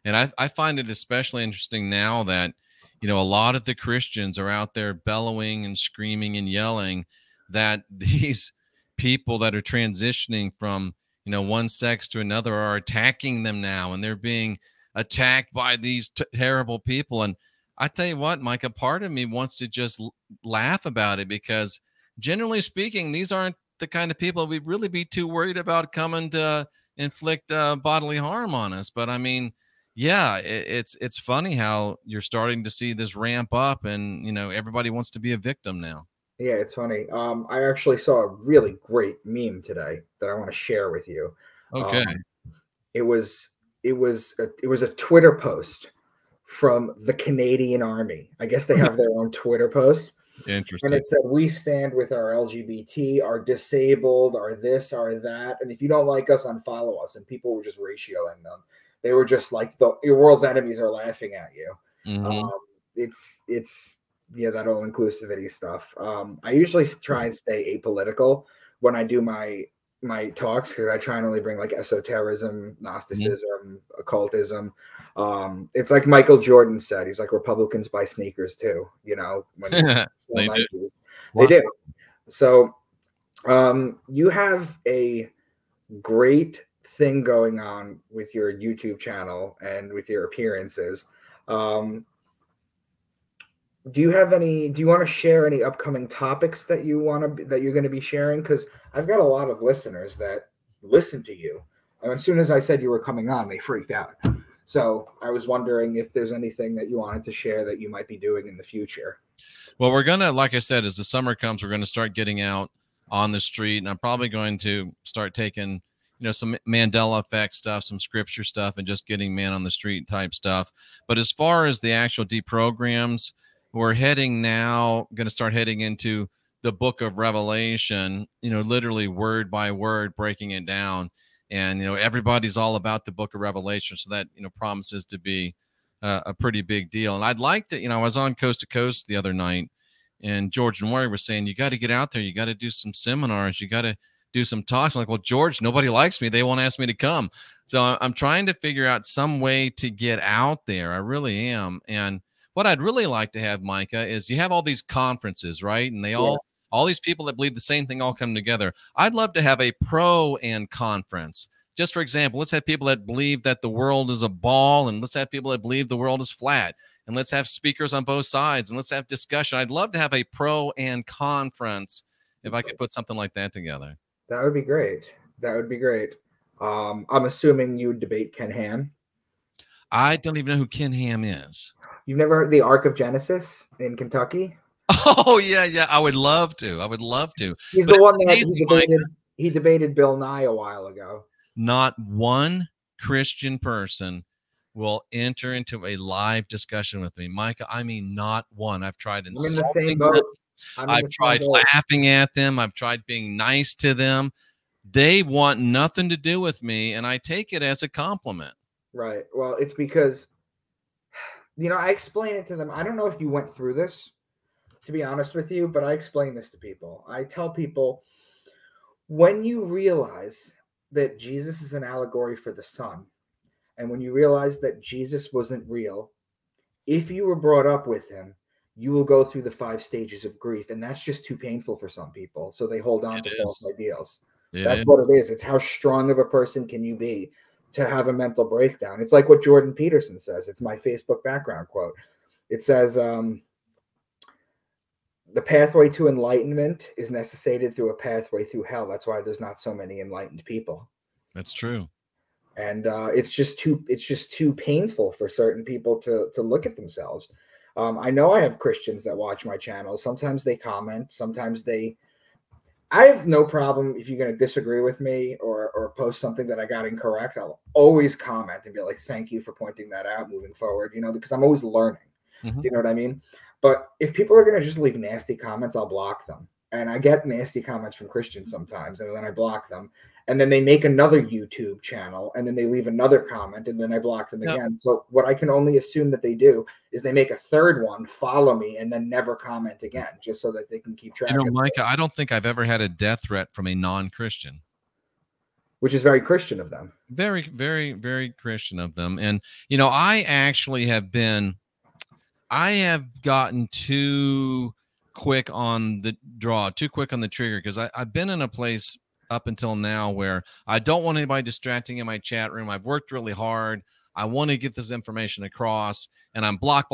B: And I find it especially interesting now that, you know, a lot of the Christians are out there bellowing and screaming and yelling that these people that are transitioning from, you know, one sex to another are attacking them now, and they're being attacked by these terrible people. And I tell you what, Micah, part of me wants to just laugh about it, because generally speaking, these aren't the kind of people we'd really be too worried about coming to inflict bodily harm on us. But I mean, yeah, it's funny how you're starting to see this ramp up, and, you know, everybody wants to be a victim now.
A: Yeah, it's funny. I actually saw a really great meme today that I want to share with you.
B: Okay.
A: It was a Twitter post from the Canadian Army. I guess they have their own Twitter post.
B: Interesting.
A: And it said, "We stand with our LGBT, our disabled, our this, our that. And if you don't like us, unfollow us." And people were just ratioing them. They were just like, your world's enemies are laughing at you. It's yeah, that whole inclusivity stuff. I usually try and stay apolitical when I do my talks, because I try and only bring like esotericism, Gnosticism, occultism. It's like Michael Jordan said, he's like, Republicans buy sneakers too, you know, when
B: they do.
A: They do. So you have a great thing going on with your YouTube channel and with your appearances. Do you want to share any upcoming topics that you're going to be sharing? Because I've got a lot of listeners that listen to you. And as soon as I said you were coming on, they freaked out. So I was wondering if there's anything that you wanted to share that you might be doing in the future.
B: Well, we're going to, like I said, as the summer comes, we're going to start getting out on the street, and I'm probably going to start taking, you know, some Mandela effect stuff, some scripture stuff, and just getting man on the street type stuff. But as far as the actual deprograms, we're going to start heading into the book of Revelation, you know, literally word by word, breaking it down. And, you know, everybody's all about the book of Revelation. So that, you know, promises to be a pretty big deal. And I'd like to, you know, I was on Coast to Coast the other night, and George and Warren were saying, you got to get out there. You got to do some seminars. You got to do some talks. I'm like, well, George, nobody likes me. They won't ask me to come. So I'm trying to figure out some way to get out there. I really am. And what I'd really like to have, Micah, is you have all these conferences, right? And they all these people that believe the same thing all come together. I'd love to have a pro and conference. Just for example, let's have people that believe that the world is a ball, and let's have people that believe the world is flat, and let's have speakers on both sides, and let's have discussion. I'd love to have a pro and conference if I could put something like that together.
A: That would be great. That would be great. I'm assuming you would debate Ken Ham.
B: I don't even know who Ken Ham is.
A: You've never heard the Ark of Genesis in Kentucky?
B: Oh, yeah. I would love to.
A: He's the one that he debated Bill Nye a while ago.
B: Not one Christian person will enter into a live discussion with me, Micah. I mean, not one. I've tried insulting them. I've tried laughing at them. I've tried being nice to them. They want nothing to do with me, and I take it as a compliment.
A: Right. Well, it's because, I explain it to them. I don't know if you went through this, to be honest with you, but I explain this to people. I tell people, when you realize that Jesus is an allegory for the sun, and when you realize that Jesus wasn't real, if you were brought up with him, you will go through the 5 stages of grief, and that's just too painful for some people, so they hold on to false ideals. That's what it is. It's how strong of a person can you be to have a mental breakdown. It's like what Jordan Peterson says. It's my Facebook background quote. It says, the pathway to enlightenment is necessitated through a pathway through hell. That's why there's not so many enlightened people.
B: That's true.
A: And it's just too painful for certain people to look at themselves. I know I have Christians that watch my channel. Sometimes they comment. Sometimes I have no problem if you're going to disagree with me or post something that I got incorrect. I'll always comment and be like, thank you for pointing that out moving forward, because I'm always learning.
B: Mm-hmm.
A: You know what I mean? But if people are going to just leave nasty comments, I'll block them. And I get nasty comments from Christians sometimes, and then I block them. And then they make another YouTube channel, and then they leave another comment, and then I block them again. So what I can only assume that they do is they make a third one, follow me, and then never comment again, just so that they can keep track of it.
B: Micah, I don't think I've ever had a death threat from a non-Christian.
A: Which is very Christian of them.
B: Very, very, very Christian of them. And, I actually have gotten too quick on the draw, too quick on the trigger, because I've been in a place up until now where I don't want anybody distracting in my chat room. I've worked really hard. I want to get this information across, and I'm block,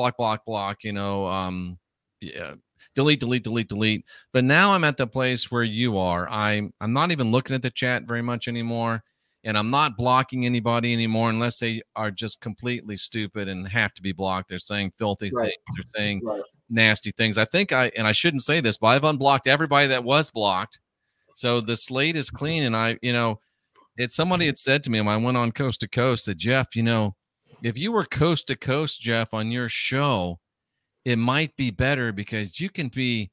B: delete. But now I'm at the place where you are. I'm not even looking at the chat very much anymore, and I'm not blocking anybody anymore unless they are just completely stupid and have to be blocked. They're saying filthy things. They're saying nasty things. I think and I shouldn't say this, but I've unblocked everybody that was blocked. So the slate is clean. And somebody had said to me when I went on Coast to Coast that, Jeff, if you were coast to coast, Jeff, on your show, it might be better because you can be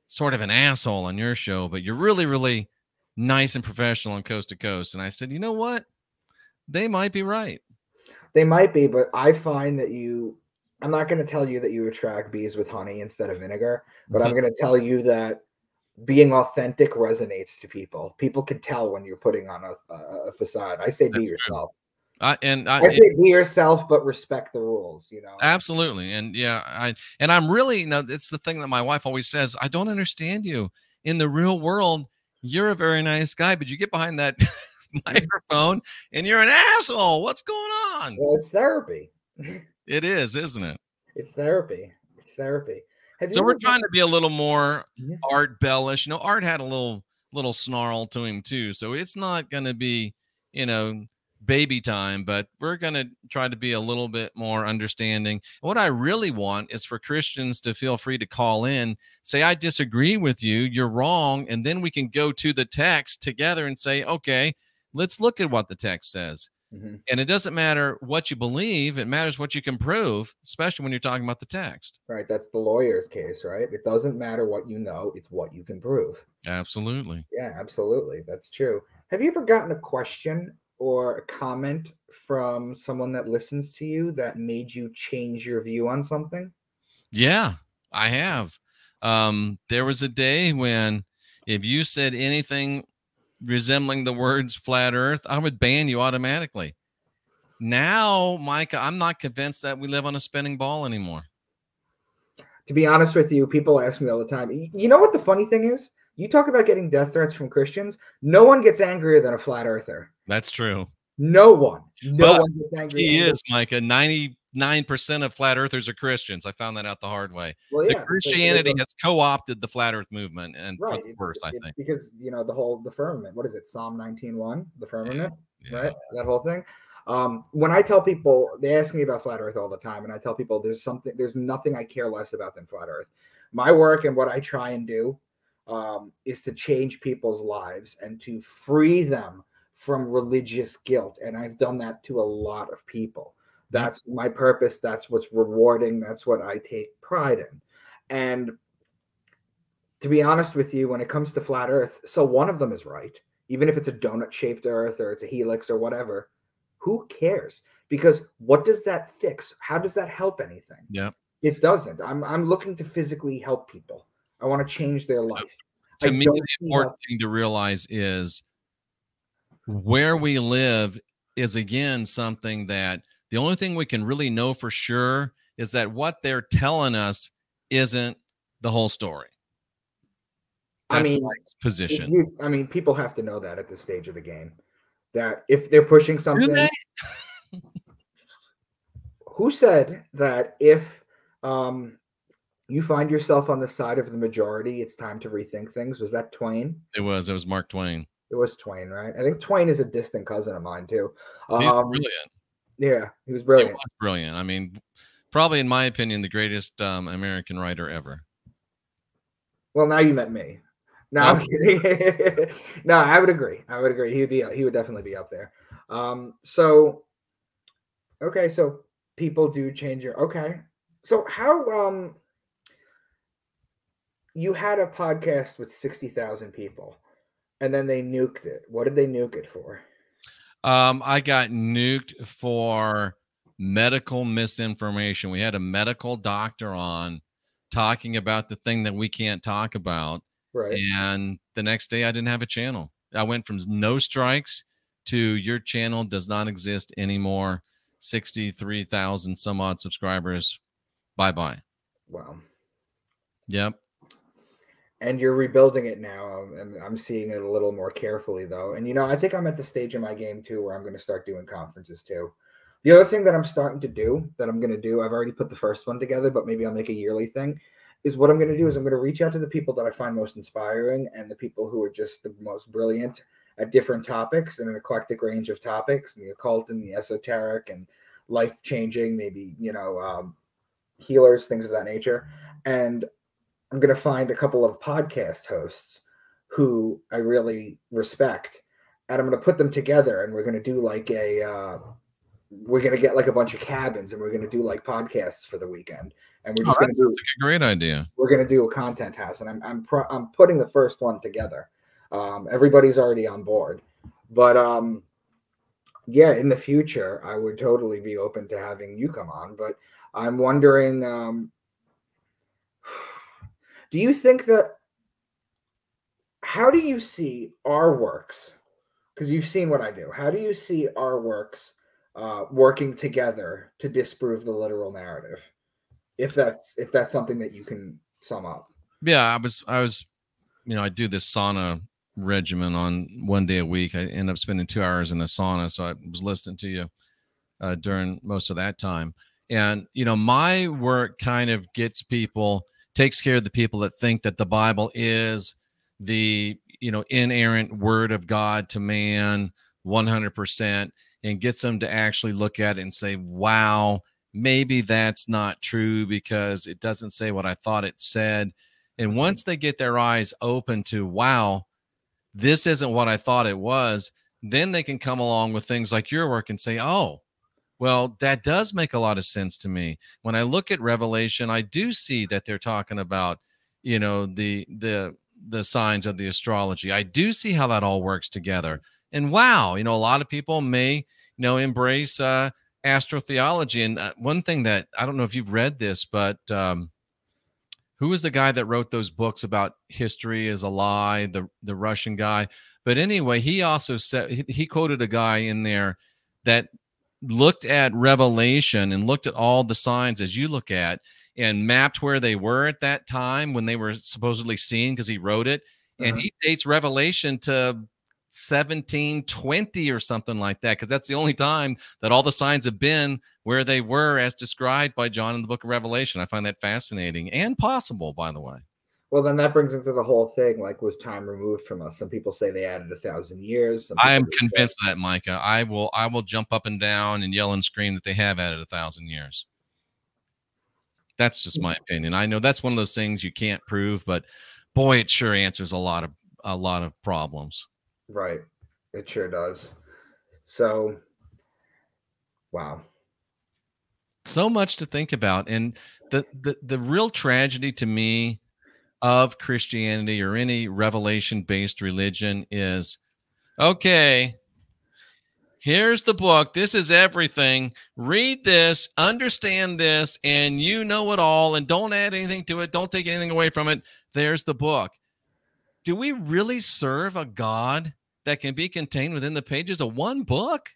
B: sort of an asshole on your show, but you're really, really nice and professional on Coast to Coast. And I said, you know what? They might be right.
A: They might be, but I find that I'm not going to tell you that you attract bees with honey instead of vinegar, but I'm going to tell you that being authentic resonates to people. People can tell when you're putting on a facade. I say be yourself. I say be yourself, but respect the rules,
B: Absolutely. And I'm really, it's the thing that my wife always says, I don't understand you. In the real world, you're a very nice guy, but you get behind that microphone and you're an asshole. What's going on?
A: Well, it's therapy.
B: It is, isn't it?
A: It's therapy. It's therapy.
B: So we're trying to be a little more Art Bellish. Art had a little snarl to him too. So it's not going to be, baby time, but we're going to try to be a little bit more understanding. What I really want is for Christians to feel free to call in, say, I disagree with you, you're wrong. And then we can go to the text together and say, okay, let's look at what the text says. Mm-hmm. And it doesn't matter what you believe. It matters what you can prove, especially when you're talking about the text.
A: Right. That's the lawyer's case, right? It doesn't matter what you know. It's what you can prove.
B: Absolutely.
A: Yeah, absolutely. That's true. Have you ever gotten a question or a comment from someone that listens to you that made you change your view on something?
B: Yeah, I have. There was a day when if you said anything resembling the words flat earth, I would ban you automatically. Now, Micah, I'm not convinced that we live on a spinning ball anymore.
A: To be honest with you, people ask me all the time. You know what the funny thing is? You talk about getting death threats from Christians. No one gets angrier than a flat earther.
B: That's true.
A: No one. No
B: But
A: one gets angry.
B: He is, Micah. 99% of flat earthers are Christians. I found that out the hard way.
A: Well,
B: The
A: yeah,
B: Christianity has co-opted the flat earth movement, and for
A: right.
B: the worse, I think.
A: Because, you know, the firmament. What is it? Psalm 19:1, the firmament,
B: Yeah.
A: right? That whole thing. When I tell people, they ask me about flat earth all the time, and I tell people there's nothing I care less about than flat earth. My work and what I try and do is to change people's lives and to free them from religious guilt. And I've done that to a lot of people. That's my purpose. That's what's rewarding. That's what I take pride in. And to be honest with you, when it comes to flat earth, so one of them is right. Even if it's a donut-shaped earth or it's a helix or whatever, who cares? Because what does that fix? How does that help anything?
B: Yeah.
A: It doesn't. I'm looking to physically help people. I want to change their life.
B: To me, the important thing to realize is where we live is, again, something that the only thing we can really know for sure is that what they're telling us isn't the whole story. That's my position.
A: People have to know that at this stage of the game, that if they're pushing something. Who said that if you find yourself on the side of the majority, it's time to rethink things? Was that Twain?
B: It was Mark Twain.
A: It was Twain, right? I think Twain is a distant cousin of mine too.
B: He's brilliant.
A: Yeah, he was brilliant.
B: He was brilliant. I mean, probably in my opinion, the greatest American writer ever.
A: Well, now you met me. No, I'm kidding. No, I would agree. He would definitely be up there. So people do change your So how you had a podcast with 60,000 people and then they nuked it. What did they nuke it for?
B: I got nuked for medical misinformation. We had a medical doctor on talking about the thing that we can't talk about.
A: Right.
B: And the next day I didn't have a channel. I went from no strikes to your channel does not exist anymore. 63,000 some odd subscribers. Bye-bye.
A: Wow.
B: Yep.
A: And you're rebuilding it now. I'm seeing it a little more carefully, though. And, I think I'm at the stage in my game, too, where I'm going to start doing conferences, too. The other thing that I'm starting to do, I've already put the first one together, but maybe I'll make a yearly thing, is what I'm going to do is I'm going to reach out to the people that I find most inspiring and the people who are just the most brilliant at different topics and an eclectic range of topics, and the occult and the esoteric and life-changing, maybe, healers, things of that nature. And I'm going to find a couple of podcast hosts who I really respect, and I'm going to put them together, and we're going to do we're going to get like a bunch of cabins, and we're going to do like podcasts for the weekend. And we're just going to do
B: a great idea.
A: We're going to do a content house, and I'm putting the first one together. Everybody's already on board, but yeah, in the future, I would totally be open to having you come on. But I'm wondering, do you think how do you see our works? Because you've seen what I do. How do you see our works working together to disprove the literal narrative? If that's something that you can sum up.
B: Yeah, I was, I do this sauna regimen on 1 day a week. I end up spending 2 hours in a sauna. So I was listening to you during most of that time. And, my work kind of takes care of the people that think that the Bible is the, inerrant word of God to man 100%, and gets them to actually look at it and say, wow, maybe that's not true because it doesn't say what I thought it said. And once they get their eyes open to, wow, this isn't what I thought it was, then they can come along with things like your work and say, oh, well, that does make a lot of sense to me. When I look at Revelation, I do see that they're talking about, the signs of the astrology. I do see how that all works together. And wow, a lot of people may, embrace astrotheology. And one thing that I don't know if you've read this, but who was the guy that wrote those books about history is a lie, the Russian guy? But anyway, he also said, he quoted a guy in there that looked at Revelation and looked at all the signs as you look at, and mapped where they were at that time when they were supposedly seen, because he wrote it. And he dates Revelation to 1720 or something like that, because that's the only time that all the signs have been where they were as described by John in the book of Revelation. I find that fascinating and possible, by the way.
A: Well, then that brings into the whole thing, like, was time removed from us? Some people say they added 1,000 years.
B: I am convinced of that, Micah. I will jump up and down and yell and scream that they have added 1,000 years. That's just my opinion. I know that's one of those things you can't prove, but boy, it sure answers a lot of problems.
A: Right. It sure does. So, wow.
B: So much to think about. And the real tragedy to me of Christianity or any revelation-based religion is, okay, here's the book. This is everything. Read this, understand this, and you know it all, and don't add anything to it. Don't take anything away from it. There's the book. Do we really serve a God that can be contained within the pages of one book?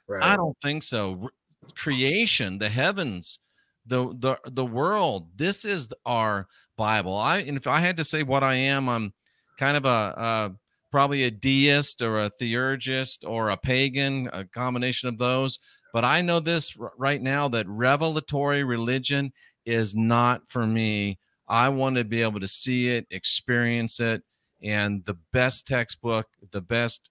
A: Right.
B: I don't think so. Creation, the heavens, the world. This is our Bible. And if I had to say what I am, I'm kind of probably a deist or a theurgist or a pagan, a combination of those. But I know this right now, that revelatory religion is not for me. I want to be able to see it, experience it, and the best textbook, the best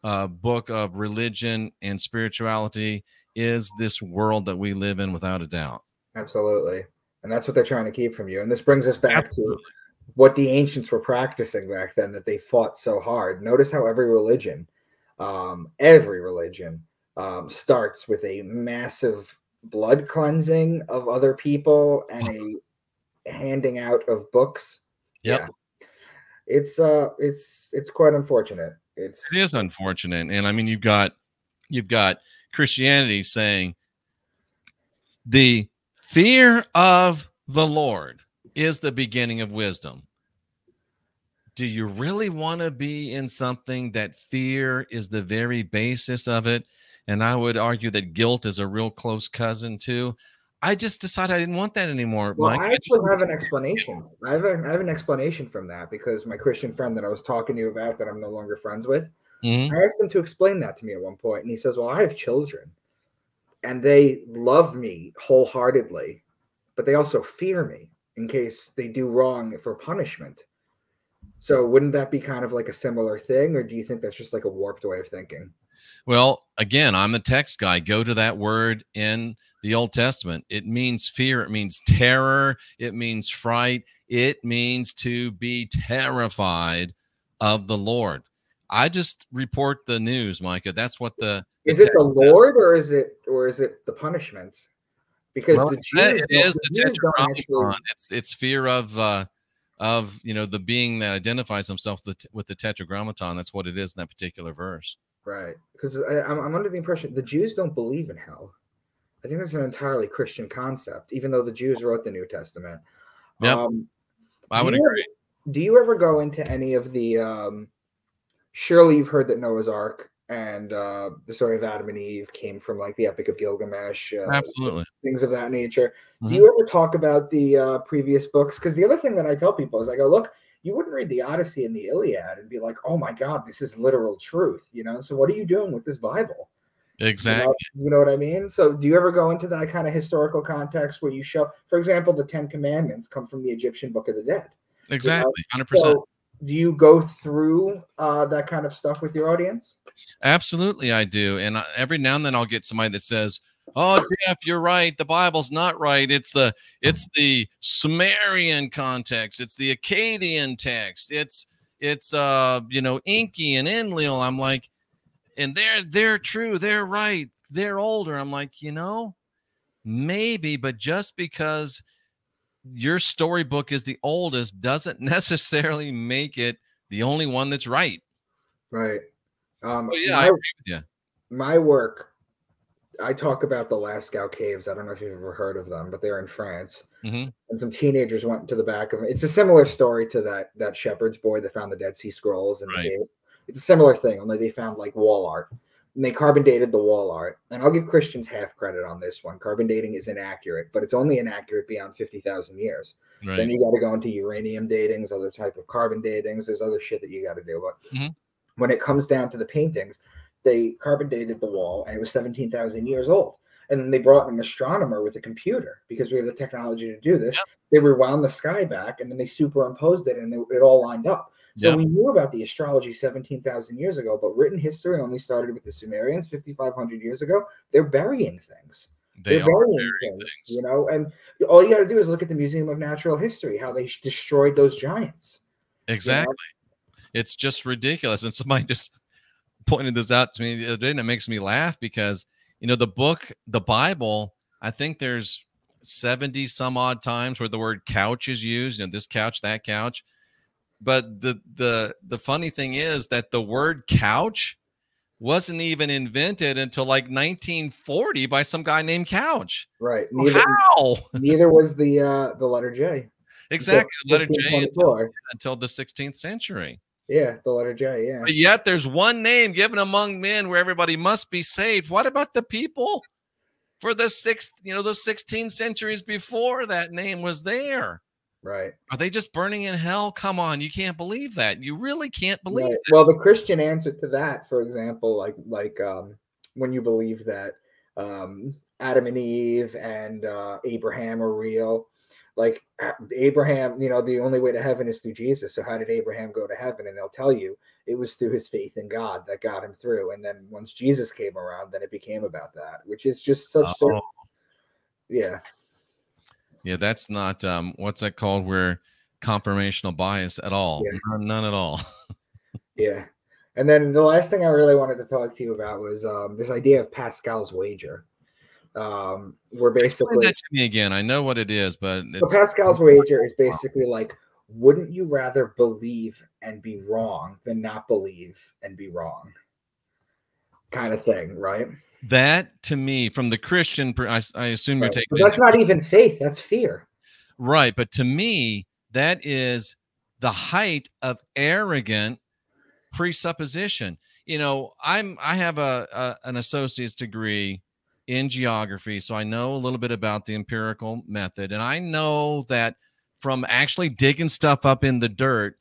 B: book of religion and spirituality is this world that we live in, without a doubt.
A: Absolutely. And that's what they're trying to keep from you. And this brings us back to what the ancients were practicing back then, that they fought so hard. Notice how every religion starts with a massive blood cleansing of other people and a handing out of books.
B: Yep.
A: Yeah. It's quite unfortunate. It
B: is unfortunate. And I mean, you've got Christianity saying the fear of the Lord is the beginning of wisdom. Do you really want to be in something that fear is the very basis of it? And I would argue that guilt is a real close cousin too. I just decided I didn't want that anymore.
A: Well,
B: Mike,
A: I actually have an explanation. I have an explanation from that, because my Christian friend that I was talking to you about, that I'm no longer friends with, I asked him to explain that to me at one point, and he says, well, I have children, and they love me wholeheartedly, but they also fear me in case they do wrong for punishment. So wouldn't that be kind of like a similar thing, or do you think that's just like a warped way of thinking?
B: Well, again, I'm a text guy. Go to that word in the Old Testament. It means fear. It means terror. It means fright. It means to be terrified of the Lord. I just report the news, Micah. That's what
A: is it the Lord, or is it the punishment? Because the Jews,
B: it is the Tetragrammaton. It's fear of the being that identifies himself with the Tetragrammaton. That's what it is in that particular verse.
A: Right. Because I'm under the impression the Jews don't believe in hell. I think that's an entirely Christian concept, even though the Jews wrote the New Testament.
B: Yeah, I would agree.
A: Do you ever go into any of the surely you've heard that Noah's Ark and the story of Adam and Eve came from like the Epic of Gilgamesh,
B: absolutely,
A: things of that nature. Do you ever talk about the previous books? Because the other thing that I tell people is I go, look, you wouldn't read the Odyssey and the Iliad and be like, oh my God, this is literal truth, So what are you doing with this Bible?
B: Exactly.
A: You know what I mean? So do you ever go into that kind of historical context where you show, for example, the 10 Commandments come from the Egyptian Book of the Dead?
B: Exactly, 100%.
A: So do you go through that kind of stuff with your audience?
B: Absolutely, I do. And every now and then I'll get somebody that says, oh, Jeff, you're right. The Bible's not right. It's the Sumerian context. It's the Akkadian text. It's Inky and Enlil. I'm like, and they're true. They're right. They're older. I'm like, maybe, but just because your storybook is the oldest doesn't necessarily make it the only one that's right.
A: Right.
B: I agree with you.
A: My work, I talk about the Lascaux caves. I don't know if you've ever heard of them, but they're in France. And some teenagers went to the back of them. It's a similar story to that shepherd's boy that found the Dead Sea Scrolls in the caves. It's a similar thing, only they found like wall art. and they carbon dated the wall art. And I'll give Christians half credit on this one. Carbon dating is inaccurate, but it's only inaccurate beyond 50,000 years.
B: Right.
A: Then you got to go into uranium datings, other type of carbon datings. There's other shit that you got to do. But when it comes down to the paintings, they carbon dated the wall, and it was 17,000 years old. And then they brought an astronomer with a computer, because we have the technology to do this. Yep. They rewound the sky back, and then they superimposed it, and it all lined up. So we knew about the astrology 17,000 years ago, but written history only started with the Sumerians 5,500 years ago. They're burying things. They're burying things, you know, and all you got to do is look at the Museum of Natural History, how they destroyed those giants.
B: Exactly. You know? It's just ridiculous. And somebody just pointed this out to me the other day, and it makes me laugh because, you know, the Bible, I think there's 70 some odd times where the word couch is used, you know, this couch, that couch. But the funny thing is that the word couch wasn't even invented until like 1940 by some guy named Couch.
A: Right.
B: So
A: neither was the letter J.
B: Exactly. The letter J until the 16th century.
A: Yeah, the letter J, yeah.
B: But yet there's one name given among men where everybody must be saved. What about the people for the those 16 centuries before that name was there?
A: Right.
B: Are they just burning in hell? Come on, you can't believe that. You really can't believe that.
A: Well, the Christian answer to that, for example, like when you believe that Adam and Eve and Abraham are real, like Abraham, you know, the only way to heaven is through Jesus. So how did Abraham go to heaven? And they'll tell you it was through his faith in God that got him through. And then once Jesus came around, then it became about that, which is just such yeah.
B: Yeah, that's not what's that called? Where confirmational bias at all.
A: Yeah.
B: None at all.
A: Yeah. And then the last thing I really wanted to talk to you about was this idea of Pascal's Wager. We're basically
B: explain that to me again. I know what it is, but
A: Pascal's Wager is basically like, wouldn't you rather believe and be wrong than not believe and be wrong? Kind of thing, right?
B: That to me, from the Christian, I assume you're taking.
A: But that's not even faith; that's fear.
B: Right, but to me, that is the height of arrogant presupposition. You know, I have an associate's degree in geography, so I know a little bit about the empirical method, and I know that from actually digging stuff up in the dirt,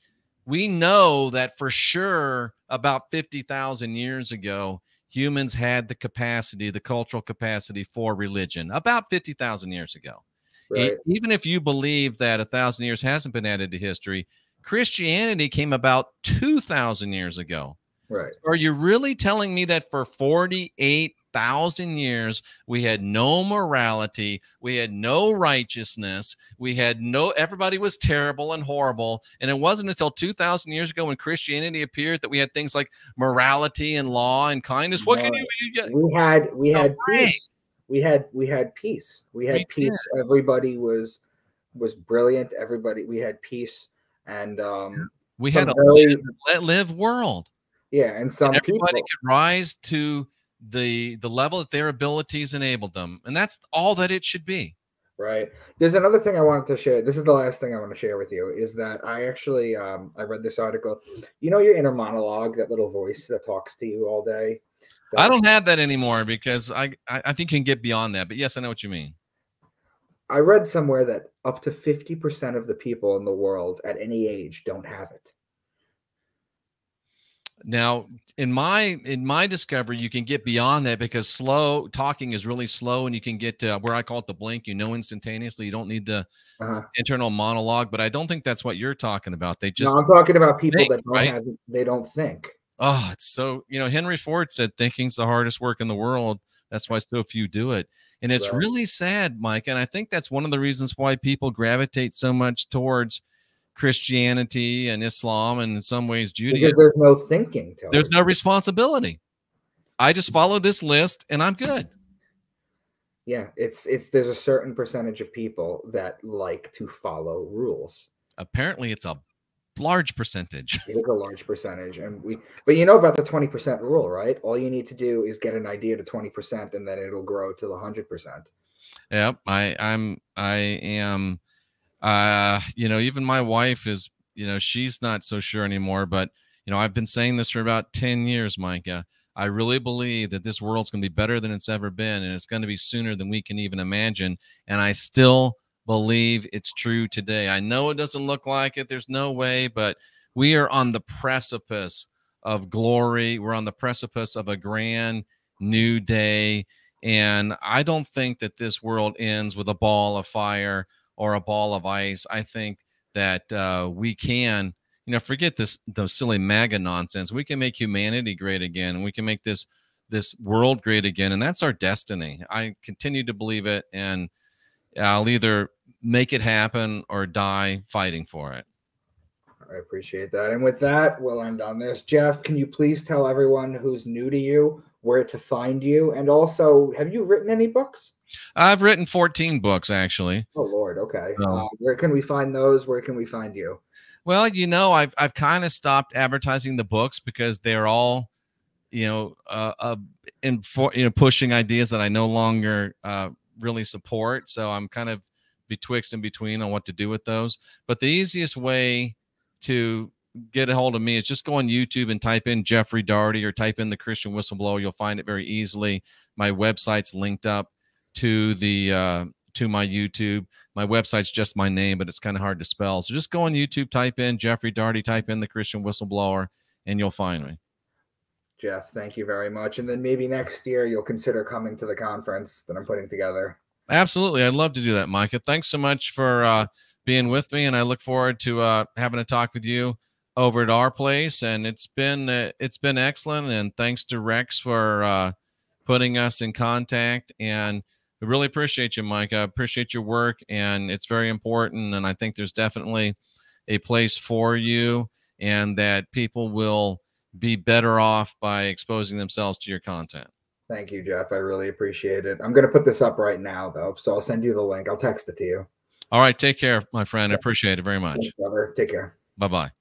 B: we know that for sure about 50,000 years ago, humans had the capacity, the cultural capacity for religion about 50,000 years ago. Right. Even if you believe that 1,000 years hasn't been added to history, Christianity came about 2,000 years ago.
A: Right.
B: So are you really telling me that for 48,000 years, we had no morality, we had no righteousness, everybody was terrible and horrible, and it wasn't until 2,000 years ago when Christianity appeared that we had things like morality and law and kindness? What can you get?
A: We had peace. We had peace. We had peace. Everybody was brilliant. We had peace, and
B: we had a let live world.
A: Yeah, and
B: everybody could rise to the level that their abilities enabled them, and that's all that it should be.
A: Right. There's another thing I wanted to share. This is the last thing I want to share with you, is that I actually I read this article. You know your inner monologue, that little voice that talks to you all day?
B: I don't have that anymore because I think you can get beyond that. But yes, I know what you mean.
A: I read somewhere that up to 50% of the people in the world at any age don't have it.
B: Now, in my discovery, you can get beyond that because slow talking is really slow, and you can get to where I call it the blink, instantaneously. You don't need the internal monologue, but I don't think that's what you're talking about. I'm
A: talking about people that don't have it, they don't think.
B: Oh, it's so, Henry Ford said thinking's the hardest work in the world. That's why so few do it. And it's really sad, Mike. And I think that's one of the reasons why people gravitate so much towards Christianity and Islam, and in some ways Judaism.
A: Because there's no thinking.
B: There's no responsibility. I just follow this list and I'm good.
A: Yeah, there's a certain percentage of people that like to follow rules.
B: Apparently it's a large percentage.
A: It is a large percentage. But you know about the 20% rule, right? All you need to do is get an idea to 20%, and then it'll grow to the 100%.
B: Yep. I am even my wife is, she's not so sure anymore, but I've been saying this for about 10 years, Micah. I really believe that this world's going to be better than it's ever been, and it's going to be sooner than we can even imagine. And I still believe it's true today. I know it doesn't look like it. There's no way, but we are on the precipice of glory. We're on the precipice of a grand new day. And I don't think that this world ends with a ball of fire or a ball of ice. I think that we can, forget those silly MAGA nonsense. We can make humanity great again, and we can make this world great again. And that's our destiny. I continue to believe it, and I'll either make it happen or die fighting for it.
A: I appreciate that. And with that, we'll end on this. Jeff, can you please tell everyone who's new to you where to find you? And also, have you written any books?
B: I've written 14 books, actually.
A: Oh, Lord. Okay. So, where can we find those? Where can we find you?
B: Well, I've kind of stopped advertising the books because they're all, pushing ideas that I no longer really support. So I'm kind of betwixt and between on what to do with those. But the easiest way to get a hold of me is just go on YouTube and type in Jeffrey Daughtery or type in the Christian Whistleblower. You'll find it very easily. My website's linked up to to my YouTube. My website's just my name, but it's kind of hard to spell. So just go on YouTube, type in Jeffrey Daughtery, type in the Christian Whistleblower, and you'll find me.
A: Jeff, thank you very much. And then maybe next year you'll consider coming to the conference that I'm putting together.
B: Absolutely. I'd love to do that, Micah. Thanks so much for being with me, and I look forward to having a talk with you over at our place. And it's been excellent, and thanks to Rex for putting us in contact. And we really appreciate you, Micah. I appreciate your work, and it's very important. And I think there's definitely a place for you, and that people will be better off by exposing themselves to your content.
A: Thank you, Jeff. I really appreciate it. I'm going to put this up right now, though, so I'll send you the link. I'll text it to you.
B: All right. Take care, my friend. I appreciate it very much.
A: Thanks, brother. Take care.
B: Bye-bye.